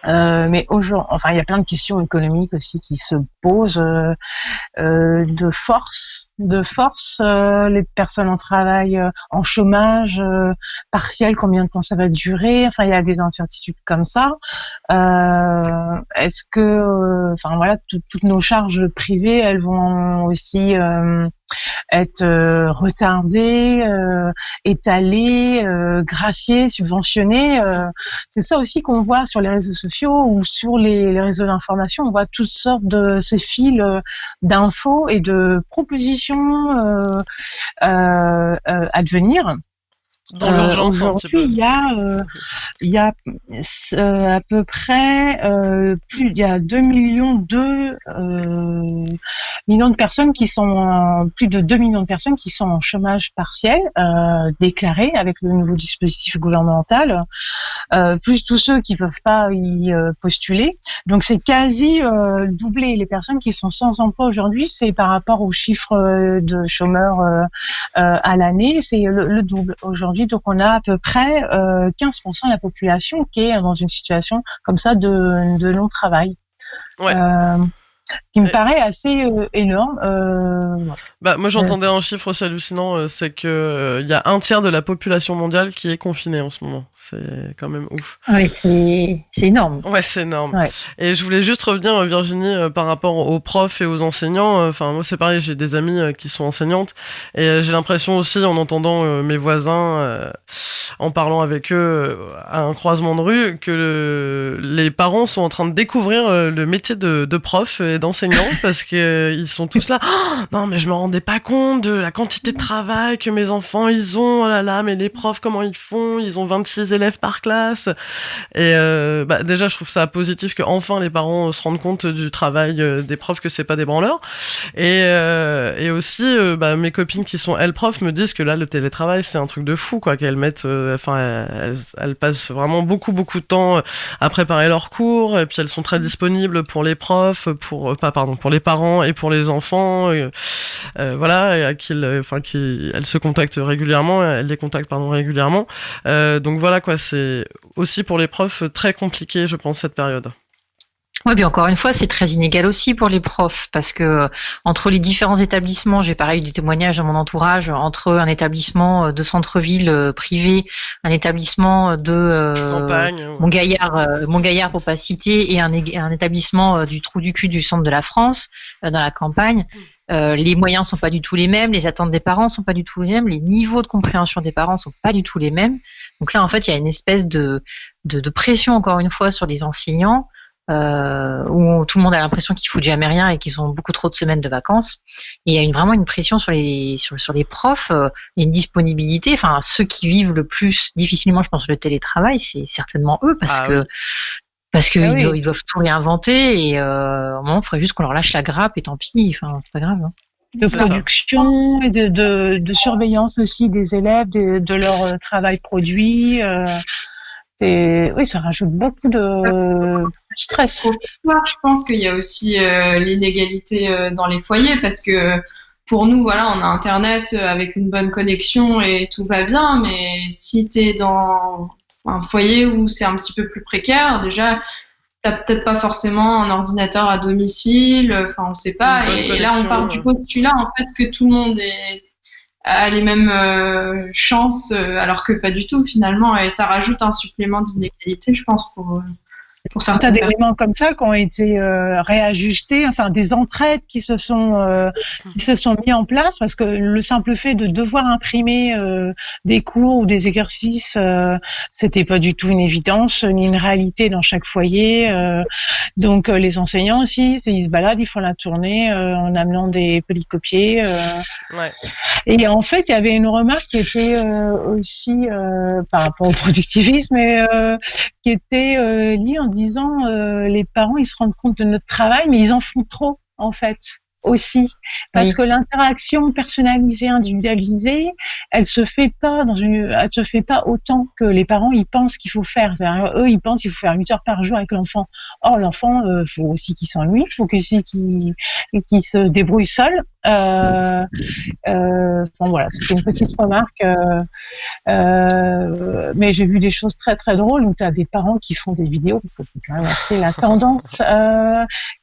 S6: Mais aujourd'hui, enfin, il y a plein de questions économiques aussi qui se posent, de force, les personnes en travail, en chômage partiel, combien de temps ça va durer? Enfin, il y a des incertitudes comme ça. Est-ce que, enfin voilà, toutes nos charges privées, elles vont aussi être retardées, étalées, graciées, subventionnées. C'est ça aussi qu'on voit sur les réseaux sociaux ou sur les réseaux d'information. On voit toutes sortes de ces fils d'infos et de propositions à devenir.
S3: Dans l'urgence, un petit peu.
S6: Aujourd'hui, il y a à peu près il y a 2 millions millions de personnes qui sont plus de 2 millions de personnes qui sont en chômage partiel déclaré avec le nouveau dispositif gouvernemental, plus tous ceux qui peuvent pas y postuler. Donc c'est quasi doublé. Les personnes qui sont sans emploi aujourd'hui, c'est par rapport aux chiffres de chômeurs à l'année, c'est le double aujourd'hui. Donc on a à peu près 15% de la population qui est dans une situation comme ça de non-travail.
S3: Ouais.
S6: Qui me paraît assez énorme.
S3: Bah, moi, j'entendais un chiffre aussi hallucinant, c'est que il y a un tiers de la population mondiale qui est confinée en ce moment. C'est quand même ouf.
S2: Oui, c'est énorme.
S3: Ouais, c'est énorme.
S2: Ouais.
S3: Et je voulais juste revenir, Virginie, par rapport aux profs et aux enseignants. Enfin, moi, c'est pareil, j'ai des amies qui sont enseignantes et j'ai l'impression aussi, en entendant mes voisins, en parlant avec eux à un croisement de rue, que les parents sont en train de découvrir le métier de prof et d'enseignant parce que ils sont tous là. Oh, non, mais je me rendais pas compte de la quantité de travail que mes enfants ils ont. Oh là là, mais les profs comment ils font? Ils ont 26 élèves par classe. Et déjà, je trouve ça positif que enfin les parents se rendent compte du travail des profs, que c'est pas des branleurs. Et aussi, mes copines qui sont elles profs me disent que là le télétravail c'est un truc de fou, quoi, qu'elles mettent, elles passent vraiment beaucoup de temps à préparer leurs cours, et puis elles sont très disponibles pour les profs, pour les parents et pour les enfants, voilà, et à qui elles se contactent régulièrement, elles les contactent régulièrement. Donc voilà, quoi, c'est aussi pour les profs très compliqué, je pense, cette période.
S2: Oui, bien encore une fois, c'est très inégal aussi pour les profs parce que entre les différents établissements, j'ai pareil des témoignages dans mon entourage, entre un établissement de centre-ville privé, un établissement de
S3: campagne,
S2: Montgaillard pour pas citer, et un établissement du trou du cul du centre de la France, dans la campagne. Les moyens sont pas du tout les mêmes, les attentes des parents sont pas du tout les mêmes, les niveaux de compréhension des parents sont pas du tout les mêmes. Donc là, en fait, il y a une espèce de pression, encore une fois, sur les enseignants, où tout le monde a l'impression qu'ils foutent jamais rien et qu'ils ont beaucoup trop de semaines de vacances. Et il y a vraiment une pression sur les profs, et une disponibilité. Enfin, ceux qui vivent le plus difficilement, je pense, le télétravail, c'est certainement eux, parce que ils doivent tout réinventer, et au moment, il faudrait juste qu'on leur lâche la grappe et tant pis. Enfin, c'est pas grave. Hein. De production et de surveillance aussi des élèves, de leur travail produit. Ça rajoute beaucoup de stress.
S5: Je pense qu'il y a aussi l'inégalité dans les foyers, parce que pour nous, voilà, on a Internet avec une bonne connexion et tout va bien, mais si tu es dans un foyer où c'est un petit peu plus précaire, déjà, t'as peut-être pas forcément un ordinateur à domicile, enfin, on sait pas. Et là, on part du postulat, en fait, que tout le monde a les mêmes chances, alors que pas du tout, finalement. Et ça rajoute un supplément d'inégalité, je pense, pour certains.
S6: T'as des éléments comme ça qui ont été réajustés, enfin des entraides qui se sont mis en place, parce que le simple fait de devoir imprimer des cours ou des exercices, c'était pas du tout une évidence ni une réalité dans chaque foyer. Donc les enseignants aussi, ils se baladent, ils font la tournée en amenant des polycopiers.
S3: Ouais.
S6: Et en fait, il y avait une remarque qui était aussi par rapport au productivisme, qui était liée en disant les parents, ils se rendent compte de notre travail, mais ils en font trop. en fait. Aussi, parce que l'interaction personnalisée, individualisée, elle se fait pas autant que les parents ils pensent qu'il faut faire. C'est-à-dire, eux, ils pensent qu'il faut faire 8 heures par jour avec l'enfant. Or, l'enfant, faut aussi qu'il s'ennuie, faut qu'il se débrouille seul. Voilà, c'était une petite remarque. Mais j'ai vu des choses très très drôles où tu as des parents qui font des vidéos, parce que c'est quand même assez la tendance,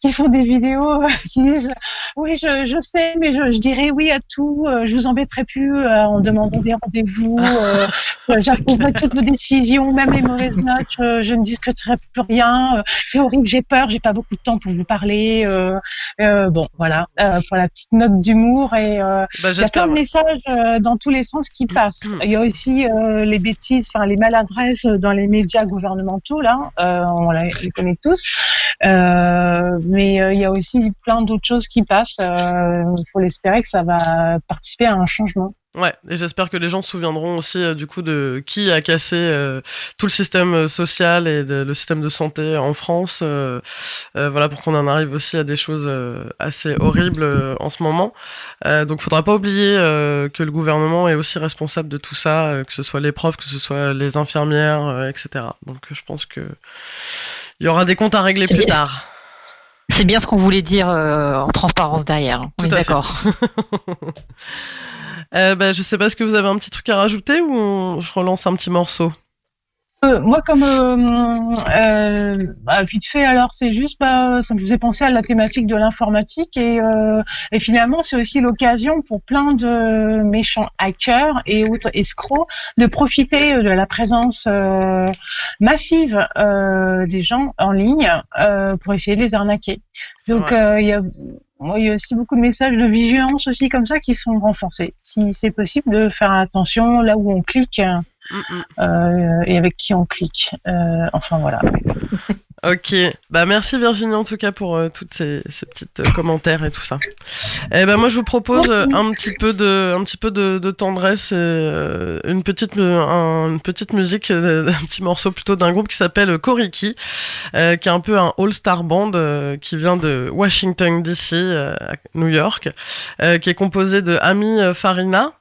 S6: qui font des vidéos qui disent oui, je sais, mais je dirais oui à tout, je vous embêterai plus en demandant des rendez-vous, j'approuverai toutes vos décisions, même les mauvaises notes, je ne discuterai plus rien, c'est horrible, j'ai peur, j'ai pas beaucoup de temps pour vous parler. Bon, voilà, pour la petite note d'humour, et il y a plein de messages dans tous les sens qui passent. Il y a aussi les bêtises, enfin les maladresses dans les médias gouvernementaux, là, on les connaît tous, mais il y a aussi plein d'autres choses qui passent. Il faut l'espérer que ça va participer à un changement.
S3: Ouais, et j'espère que les gens se souviendront aussi du coup de qui a cassé tout le système social et le système de santé en France, voilà, pour qu'on en arrive aussi à des choses assez horribles en ce moment. Donc faudra pas oublier que le gouvernement est aussi responsable de tout ça, que ce soit les profs, que ce soit les infirmières, etc. Donc je pense que il y aura des comptes à régler plus tard.
S2: C'est bien ce qu'on voulait dire en transparence derrière. On est d'accord.
S3: Je sais pas, est-ce que vous avez un petit truc à rajouter ou je relance un petit morceau?
S6: Moi, comme vite fait, alors c'est juste, ça me faisait penser à la thématique de l'informatique, et finalement c'est aussi l'occasion pour plein de méchants hackers et autres escrocs de profiter de la présence massive des gens en ligne pour essayer de les arnaquer. Donc il y a aussi beaucoup de messages de vigilance aussi comme ça qui sont renforcés. Si c'est possible de faire attention là où on clique. Et avec qui on clique. Enfin voilà.
S3: Ok, merci Virginie en tout cas pour toutes ces petites commentaires et tout ça. Et moi je vous propose un petit peu de tendresse et une petite musique, un petit morceau plutôt d'un groupe qui s'appelle Koriki, qui est un peu un all-star band qui vient de Washington DC, à New York, qui est composé de Ami Farina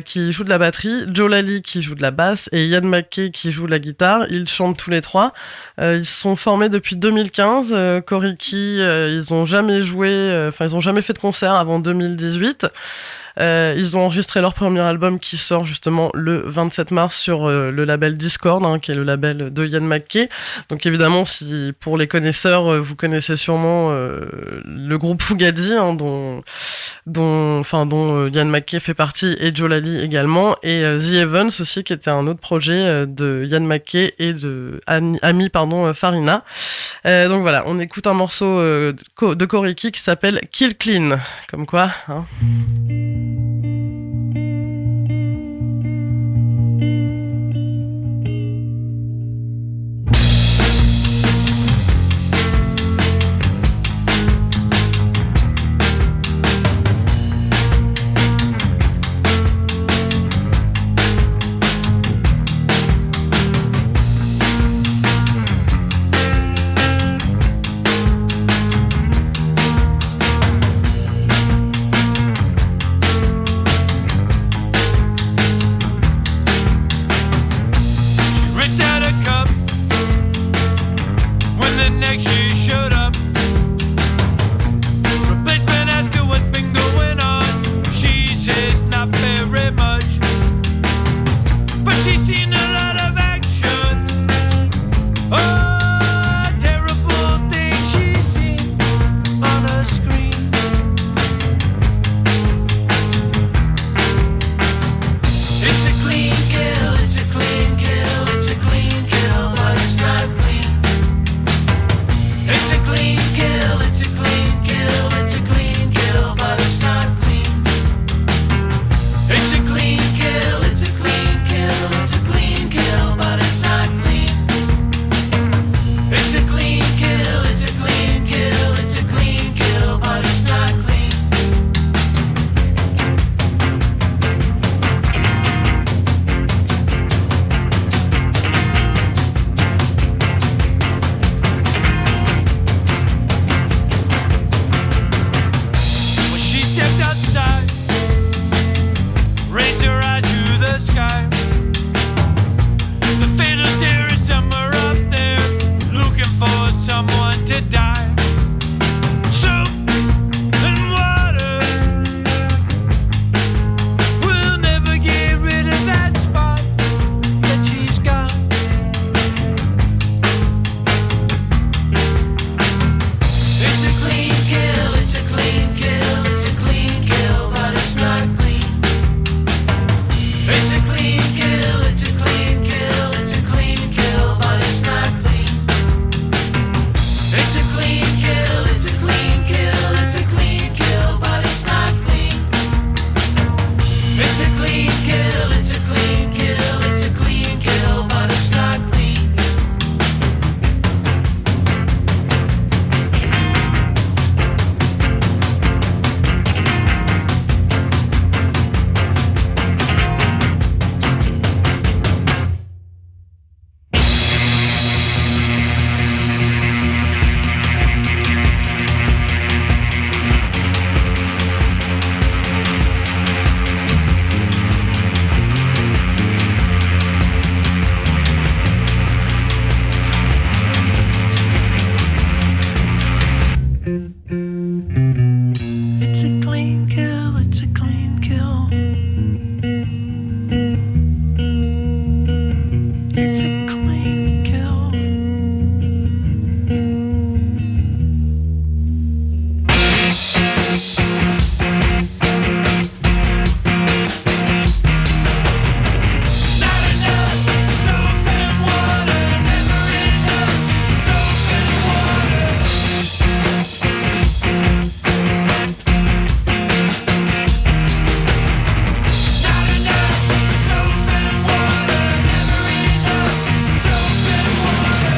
S3: qui joue de la batterie, Joe Lally qui joue de la basse et Ian McKay qui joue de la guitare. Ils chantent tous les trois. Ils sont formés depuis 2015. Koriki, ils ont jamais fait de concert avant 2018. Ils ont enregistré leur premier album qui sort justement le 27 mars sur le label Discord, qui est le label de Ian McKay. Donc évidemment, si pour les connaisseurs, vous connaissez sûrement le groupe Fugazi, dont Ian McKay fait partie et Joe Lally également, et The Evans aussi, qui était un autre projet de Ian McKay et de Ami Farina. Donc voilà, on écoute un morceau de Koriki qui s'appelle Kill Clean, comme quoi.
S1: clean kill, it's a clean kill, it's a clean kill, but it's not clean. It's a clean kill, it's a clean kill. It's a clean kill. Not enough soap and water, never enough soap and water. Not enough soap and water, never enough soap and water.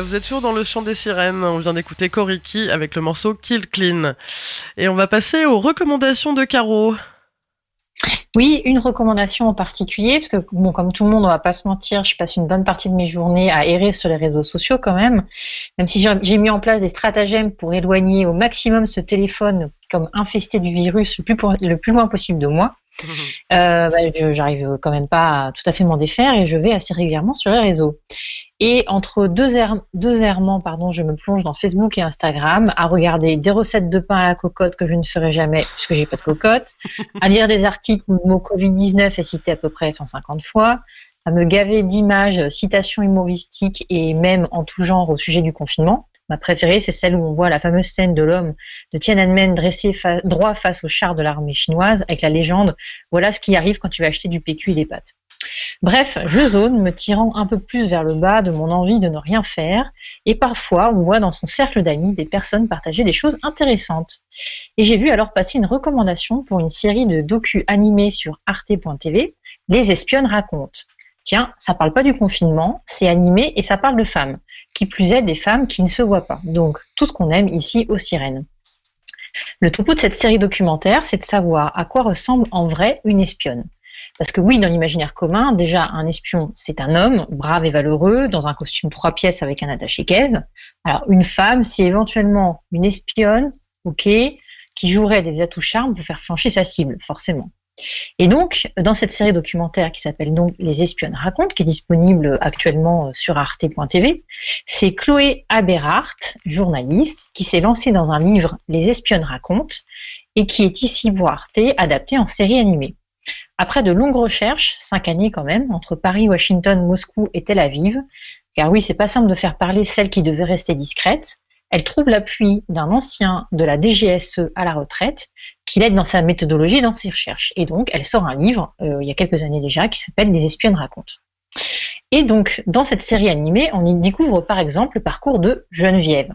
S3: Vous êtes toujours dans le chant des sirènes. On vient d'écouter Koriki avec le morceau Kill Clean. Et on va passer aux recommandations de Caro.
S2: Oui, une recommandation en particulier, parce que bon, comme tout le monde, on va pas se mentir, je passe une bonne partie de mes journées à errer sur les réseaux sociaux quand même si j'ai mis en place des stratagèmes pour éloigner au maximum ce téléphone comme infesté du virus le plus loin possible de moi. J'arrive quand même pas à tout à fait m'en défaire et je vais assez régulièrement sur les réseaux. Et entre deux errements, je me plonge dans Facebook et Instagram à regarder des recettes de pain à la cocotte que je ne ferai jamais puisque j'ai pas de cocotte, à lire des articles où le mot Covid-19 est cité à peu près 150 fois, à me gaver d'images, citations humoristiques et même en tout genre au sujet du confinement. Ma préférée, c'est celle où on voit la fameuse scène de l'homme de Tiananmen dressé droit face au char de l'armée chinoise avec la légende « Voilà ce qui arrive quand tu vas acheter du PQ et des pâtes ». Bref, je zone, me tirant un peu plus vers le bas de mon envie de ne rien faire, et parfois on voit dans son cercle d'amis des personnes partager des choses intéressantes. Et j'ai vu alors passer une recommandation pour une série de docus animés sur arte.tv, Les espionnes racontent. Tiens, ça parle pas du confinement, c'est animé et ça parle de femmes, qui plus est des femmes qui ne se voient pas, donc tout ce qu'on aime ici aux sirènes. Le topo de cette série documentaire, c'est de savoir à quoi ressemble en vrai une espionne. Parce que oui, dans l'imaginaire commun, déjà, un espion, c'est un homme, brave et valeureux, dans un costume 3 pièces avec un attaché-caisse. Alors, une femme, c'est éventuellement une espionne, ok, qui jouerait des atouts charmes pour faire flancher sa cible, forcément. Et donc, dans cette série documentaire qui s'appelle donc Les espionnes racontent, qui est disponible actuellement sur arte.tv, c'est Chloé Aberhart, journaliste, qui s'est lancée dans un livre Les espionnes racontent et qui est ici pour Arte adapté en série animée. Après de longues recherches, 5 années quand même, entre Paris, Washington, Moscou et Tel Aviv, car oui, c'est pas simple de faire parler celle qui devait rester discrète, elle trouve l'appui d'un ancien de la DGSE à la retraite qui l'aide dans sa méthodologie et dans ses recherches. Et donc, elle sort un livre, il y a quelques années déjà, qui s'appelle Les espionnes racontent. Et donc, dans cette série animée, on y découvre par exemple le parcours de Geneviève.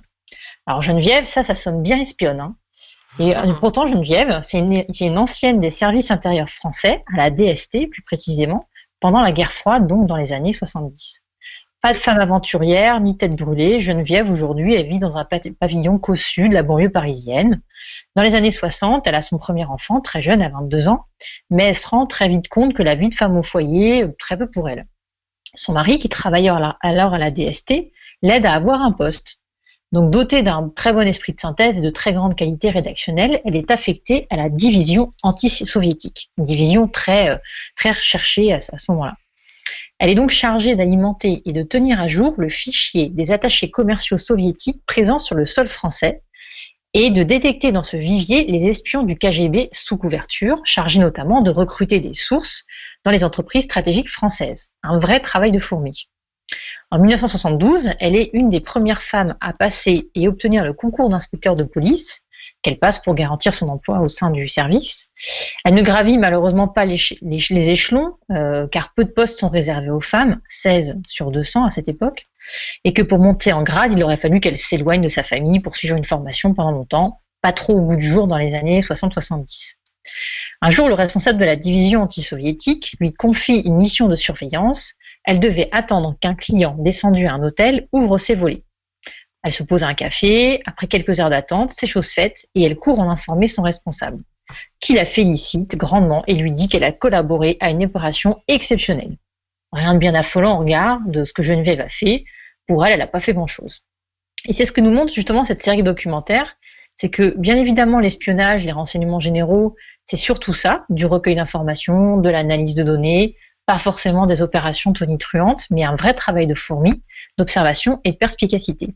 S2: Alors Geneviève, ça sonne bien espionne, hein. Et pourtant, Geneviève, c'est une ancienne des services intérieurs français, à la DST plus précisément, pendant la guerre froide, donc dans les années 70. Pas de femme aventurière, ni tête brûlée, Geneviève, aujourd'hui, elle vit dans un pavillon cossu de la banlieue parisienne. Dans les années 60, elle a son premier enfant, très jeune, à 22 ans, mais elle se rend très vite compte que la vie de femme au foyer, très peu pour elle. Son mari, qui travaillait alors à la DST, l'aide à avoir un poste. Donc, dotée d'un très bon esprit de synthèse et de très grandes qualités rédactionnelles, elle est affectée à la division anti-soviétique, une division très recherchée à ce moment-là. Elle est donc chargée d'alimenter et de tenir à jour le fichier des attachés commerciaux soviétiques présents sur le sol français et de détecter dans ce vivier les espions du KGB sous couverture, chargés notamment de recruter des sources dans les entreprises stratégiques françaises. Un vrai travail de fourmi. En 1972, elle est une des premières femmes à passer et obtenir le concours d'inspecteur de police, qu'elle passe pour garantir son emploi au sein du service. Elle ne gravit malheureusement pas les échelons, car peu de postes sont réservés aux femmes, 16 sur 200 à cette époque, et que pour monter en grade, il aurait fallu qu'elle s'éloigne de sa famille pour suivre une formation pendant longtemps, pas trop au bout du jour dans les années 60-70. Un jour, le responsable de la division anti-soviétique lui confie une mission de surveillance. Elle devait attendre qu'un client descendu à un hôtel ouvre ses volets. Elle se pose à un café, après quelques heures d'attente, c'est chose faite, et elle court en informer son responsable, qui la félicite grandement et lui dit qu'elle a collaboré à une opération exceptionnelle. Rien de bien affolant au regard de ce que Geneviève a fait. Pour elle, elle n'a pas fait grand-chose. Et c'est ce que nous montre justement cette série documentaire, c'est que bien évidemment l'espionnage, les renseignements généraux, c'est surtout ça, du recueil d'informations, de l'analyse de données, pas forcément des opérations tonitruantes, mais un vrai travail de fourmi, d'observation et de perspicacité.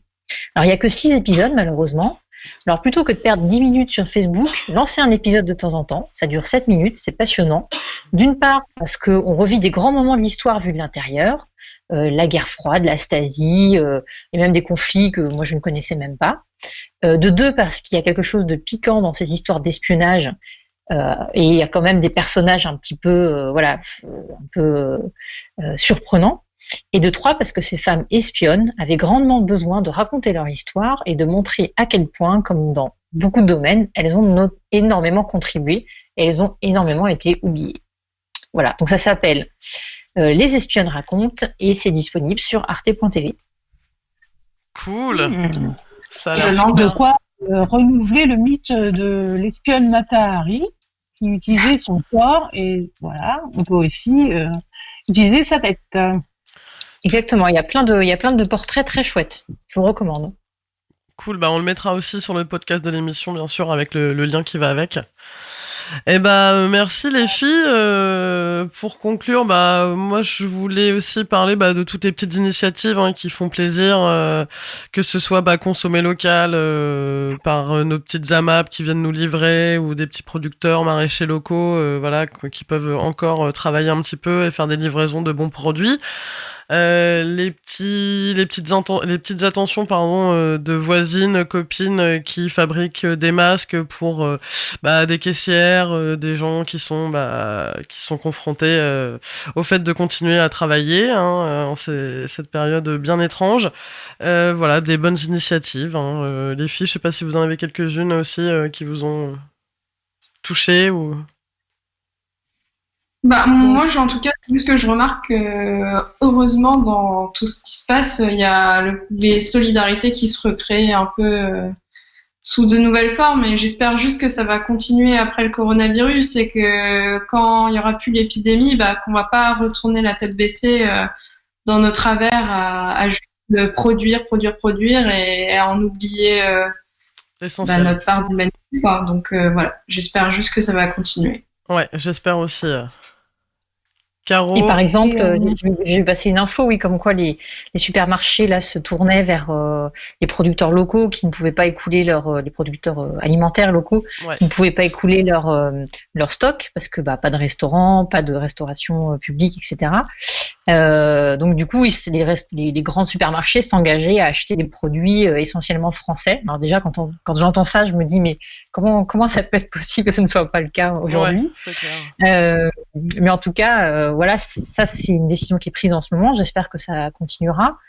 S2: Alors, il n'y a que 6 épisodes, malheureusement. Alors, plutôt que de perdre 10 minutes sur Facebook, lancez un épisode de temps en temps. Ça dure 7 minutes, c'est passionnant. D'une part, parce qu'on revit des grands moments de l'histoire vus de l'intérieur, la guerre froide, la Stasi, et même des conflits que moi je ne connaissais même pas. De deux, parce qu'il y a quelque chose de piquant dans ces histoires d'espionnage, et il y a quand même des personnages un petit peu, surprenants. Et de trois, parce que ces femmes espionnes avaient grandement besoin de raconter leur histoire et de montrer à quel point, comme dans beaucoup de domaines, elles ont énormément contribué et elles ont énormément été oubliées. Voilà, donc ça s'appelle Les espionnes racontent et c'est disponible sur arte.tv.
S3: Cool. Ça a
S6: Il y
S3: l'air
S6: a de quoi renouveler le mythe de l'espionne Mata Hari qui utilisait son corps et voilà, on peut aussi utiliser sa tête.
S2: Exactement, il y a plein de portraits très chouettes. Je vous recommande.
S3: cool. Bah, on le mettra aussi sur le podcast de l'émission, bien sûr, avec le lien qui va avec. Et bah, merci les filles. Pour conclure, bah, moi, je voulais aussi parler de toutes les petites initiatives qui font plaisir, que ce soit consommer local par nos petites AMAP qui viennent nous livrer ou des petits producteurs maraîchers locaux, voilà, qui peuvent encore travailler un petit peu et faire des livraisons de bons produits. Les petites attentions de voisines, copines qui fabriquent des masques pour des caissières, des gens qui sont confrontés au fait de continuer à travailler en cette période bien étrange. Voilà, des bonnes initiatives. Les filles, je sais pas si vous en avez quelques-unes aussi qui vous ont touché ou...
S5: Moi, en tout cas, juste que je remarque que, heureusement, dans tout ce qui se passe, il y a les solidarités qui se recréent un peu sous de nouvelles formes. Et j'espère juste que ça va continuer après le coronavirus et que quand il y aura plus l'épidémie, qu'on va pas retourner la tête baissée dans nos travers à juste produire et à en oublier notre part d'humanité. Donc voilà, j'espère juste que ça va continuer.
S3: Ouais, j'espère aussi. Caro.
S2: Et par exemple, j'ai passé une info, oui, comme quoi les supermarchés là se tournaient vers les producteurs locaux qui ne pouvaient pas écouler les producteurs alimentaires locaux qui ne pouvaient pas écouler leur stock parce que pas de restaurant, pas de restauration publique, etc. Donc du coup, les grands supermarchés s'engageaient à acheter des produits essentiellement français. Alors déjà, quand j'entends ça, je me dis mais comment ça peut être possible que ce ne soit pas le cas aujourd'hui?
S3: Ouais, c'est clair.
S2: Mais en tout cas, voilà, ça c'est une décision qui est prise en ce moment. J'espère que ça continuera.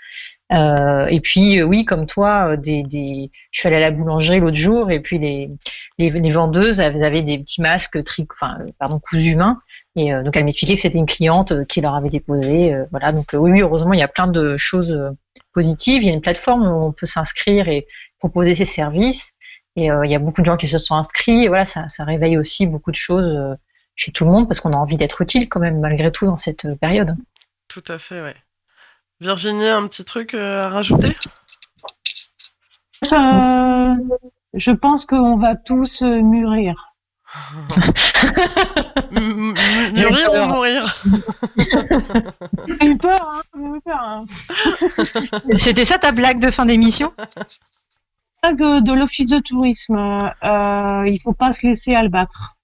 S2: Et puis oui, comme toi, je suis allée à la boulangerie l'autre jour et puis les vendeuses avaient des petits masques cousus main. Et donc elle m'expliquait que c'était une cliente qui leur avait déposé. Voilà, donc oui, heureusement, il y a plein de choses positives. Il y a une plateforme où on peut s'inscrire et proposer ses services. Et il y a beaucoup de gens qui se sont inscrits. Et voilà, ça réveille aussi beaucoup de choses chez tout le monde parce qu'on a envie d'être utile quand même malgré tout dans cette période.
S3: Tout à fait, ouais. Virginie, un petit truc à rajouter ?
S6: Je pense qu'on va tous mûrir.
S3: Mûrir ou mourir ?
S6: J'ai eu peur, hein.
S2: C'était ça ta blague de fin d'émission ?
S6: Blague de l'office de tourisme. Il faut pas se laisser abattre.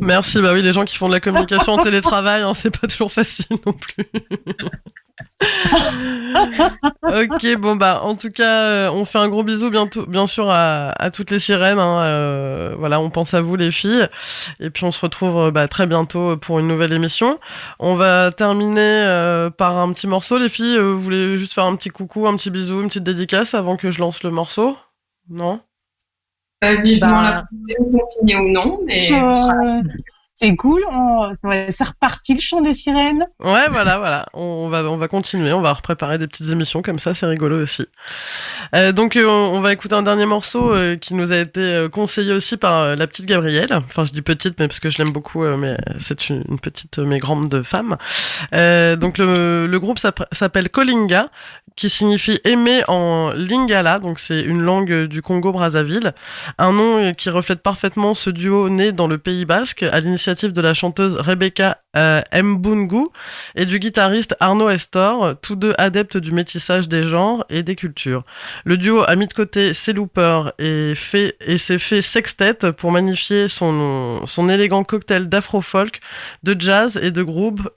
S3: Merci, oui, les gens qui font de la communication en télétravail, c'est pas toujours facile non plus. Ok, bon bah en tout cas, on fait un gros bisou bientôt, bien sûr à toutes les sirènes. Voilà, on pense à vous les filles. Et puis on se retrouve très bientôt pour une nouvelle émission. On va terminer par un petit morceau. Les filles, vous voulez juste faire un petit coucou, un petit bisou, une petite dédicace avant que je lance le morceau? Non?
S5: Vivement la prochaine, confinée ou non, mais on sera là.
S6: C'est cool, c'est reparti le chant des sirènes.
S3: Ouais, voilà, on va continuer, on va repréparer des petites émissions comme ça, c'est rigolo aussi. Donc on va écouter un dernier morceau qui nous a été conseillé aussi par la petite Gabrielle. Enfin, je dis petite, mais parce que je l'aime beaucoup, mais c'est une petite mais grande femme. Donc le groupe s'appelle Kolinga, qui signifie aimer en lingala, donc c'est une langue du Congo-Brazzaville. Un nom qui reflète parfaitement ce duo né dans le Pays Basque, à l'initiative de la chanteuse Rebecca Mbungu et du guitariste Arnaud Estor, tous deux adeptes du métissage des genres et des cultures. Le duo a mis de côté ses loopers et s'est fait sextet pour magnifier son élégant cocktail d'afro-folk, de jazz et de groove,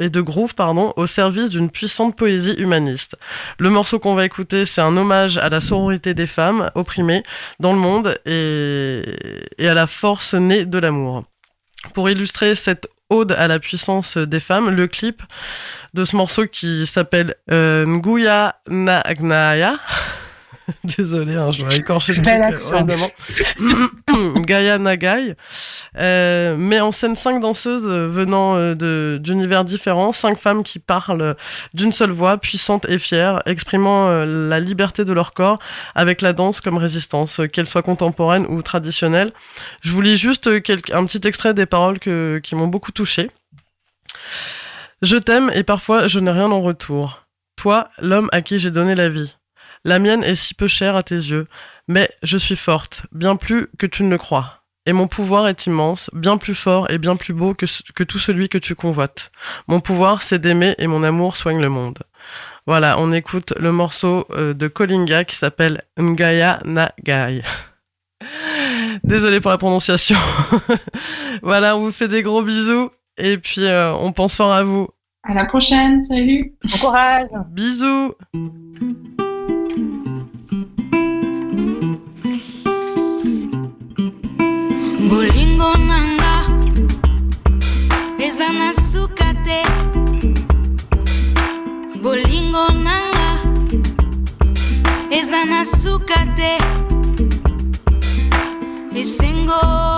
S3: au service d'une puissante poésie humaniste. Le morceau qu'on va écouter, c'est un hommage à la sororité des femmes opprimées dans le monde et à la force née de l'amour. Pour illustrer cette ode à la puissance des femmes, le clip de ce morceau qui s'appelle Nguya Nagnaya. Désolé, je vais écorcher le truc. Gaia Nagai met en scène 5 danseuses venant d'univers différents, 5 femmes qui parlent d'une seule voix, puissante et fière, exprimant la liberté de leur corps avec la danse comme résistance, qu'elle soit contemporaine ou traditionnelle. Je vous lis juste un petit extrait des paroles qui m'ont beaucoup touchée. Je t'aime et parfois je n'ai rien en retour. Toi, l'homme à qui j'ai donné la vie. La mienne est si peu chère à tes yeux, mais je suis forte, bien plus que tu ne le crois. Et mon pouvoir est immense, bien plus fort et bien plus beau que tout celui que tu convoites. Mon pouvoir, c'est d'aimer et mon amour soigne le monde. Voilà, on écoute le morceau de Kolinga qui s'appelle Ngaya Nagai. Désolé pour la prononciation. Voilà, on vous fait des gros bisous et puis on pense fort à vous.
S5: À la prochaine, salut.
S2: Bon courage.
S3: Bisous.
S8: Bolingo nanga eza na suka te. Bolingo nanga eza na suka te. Esengo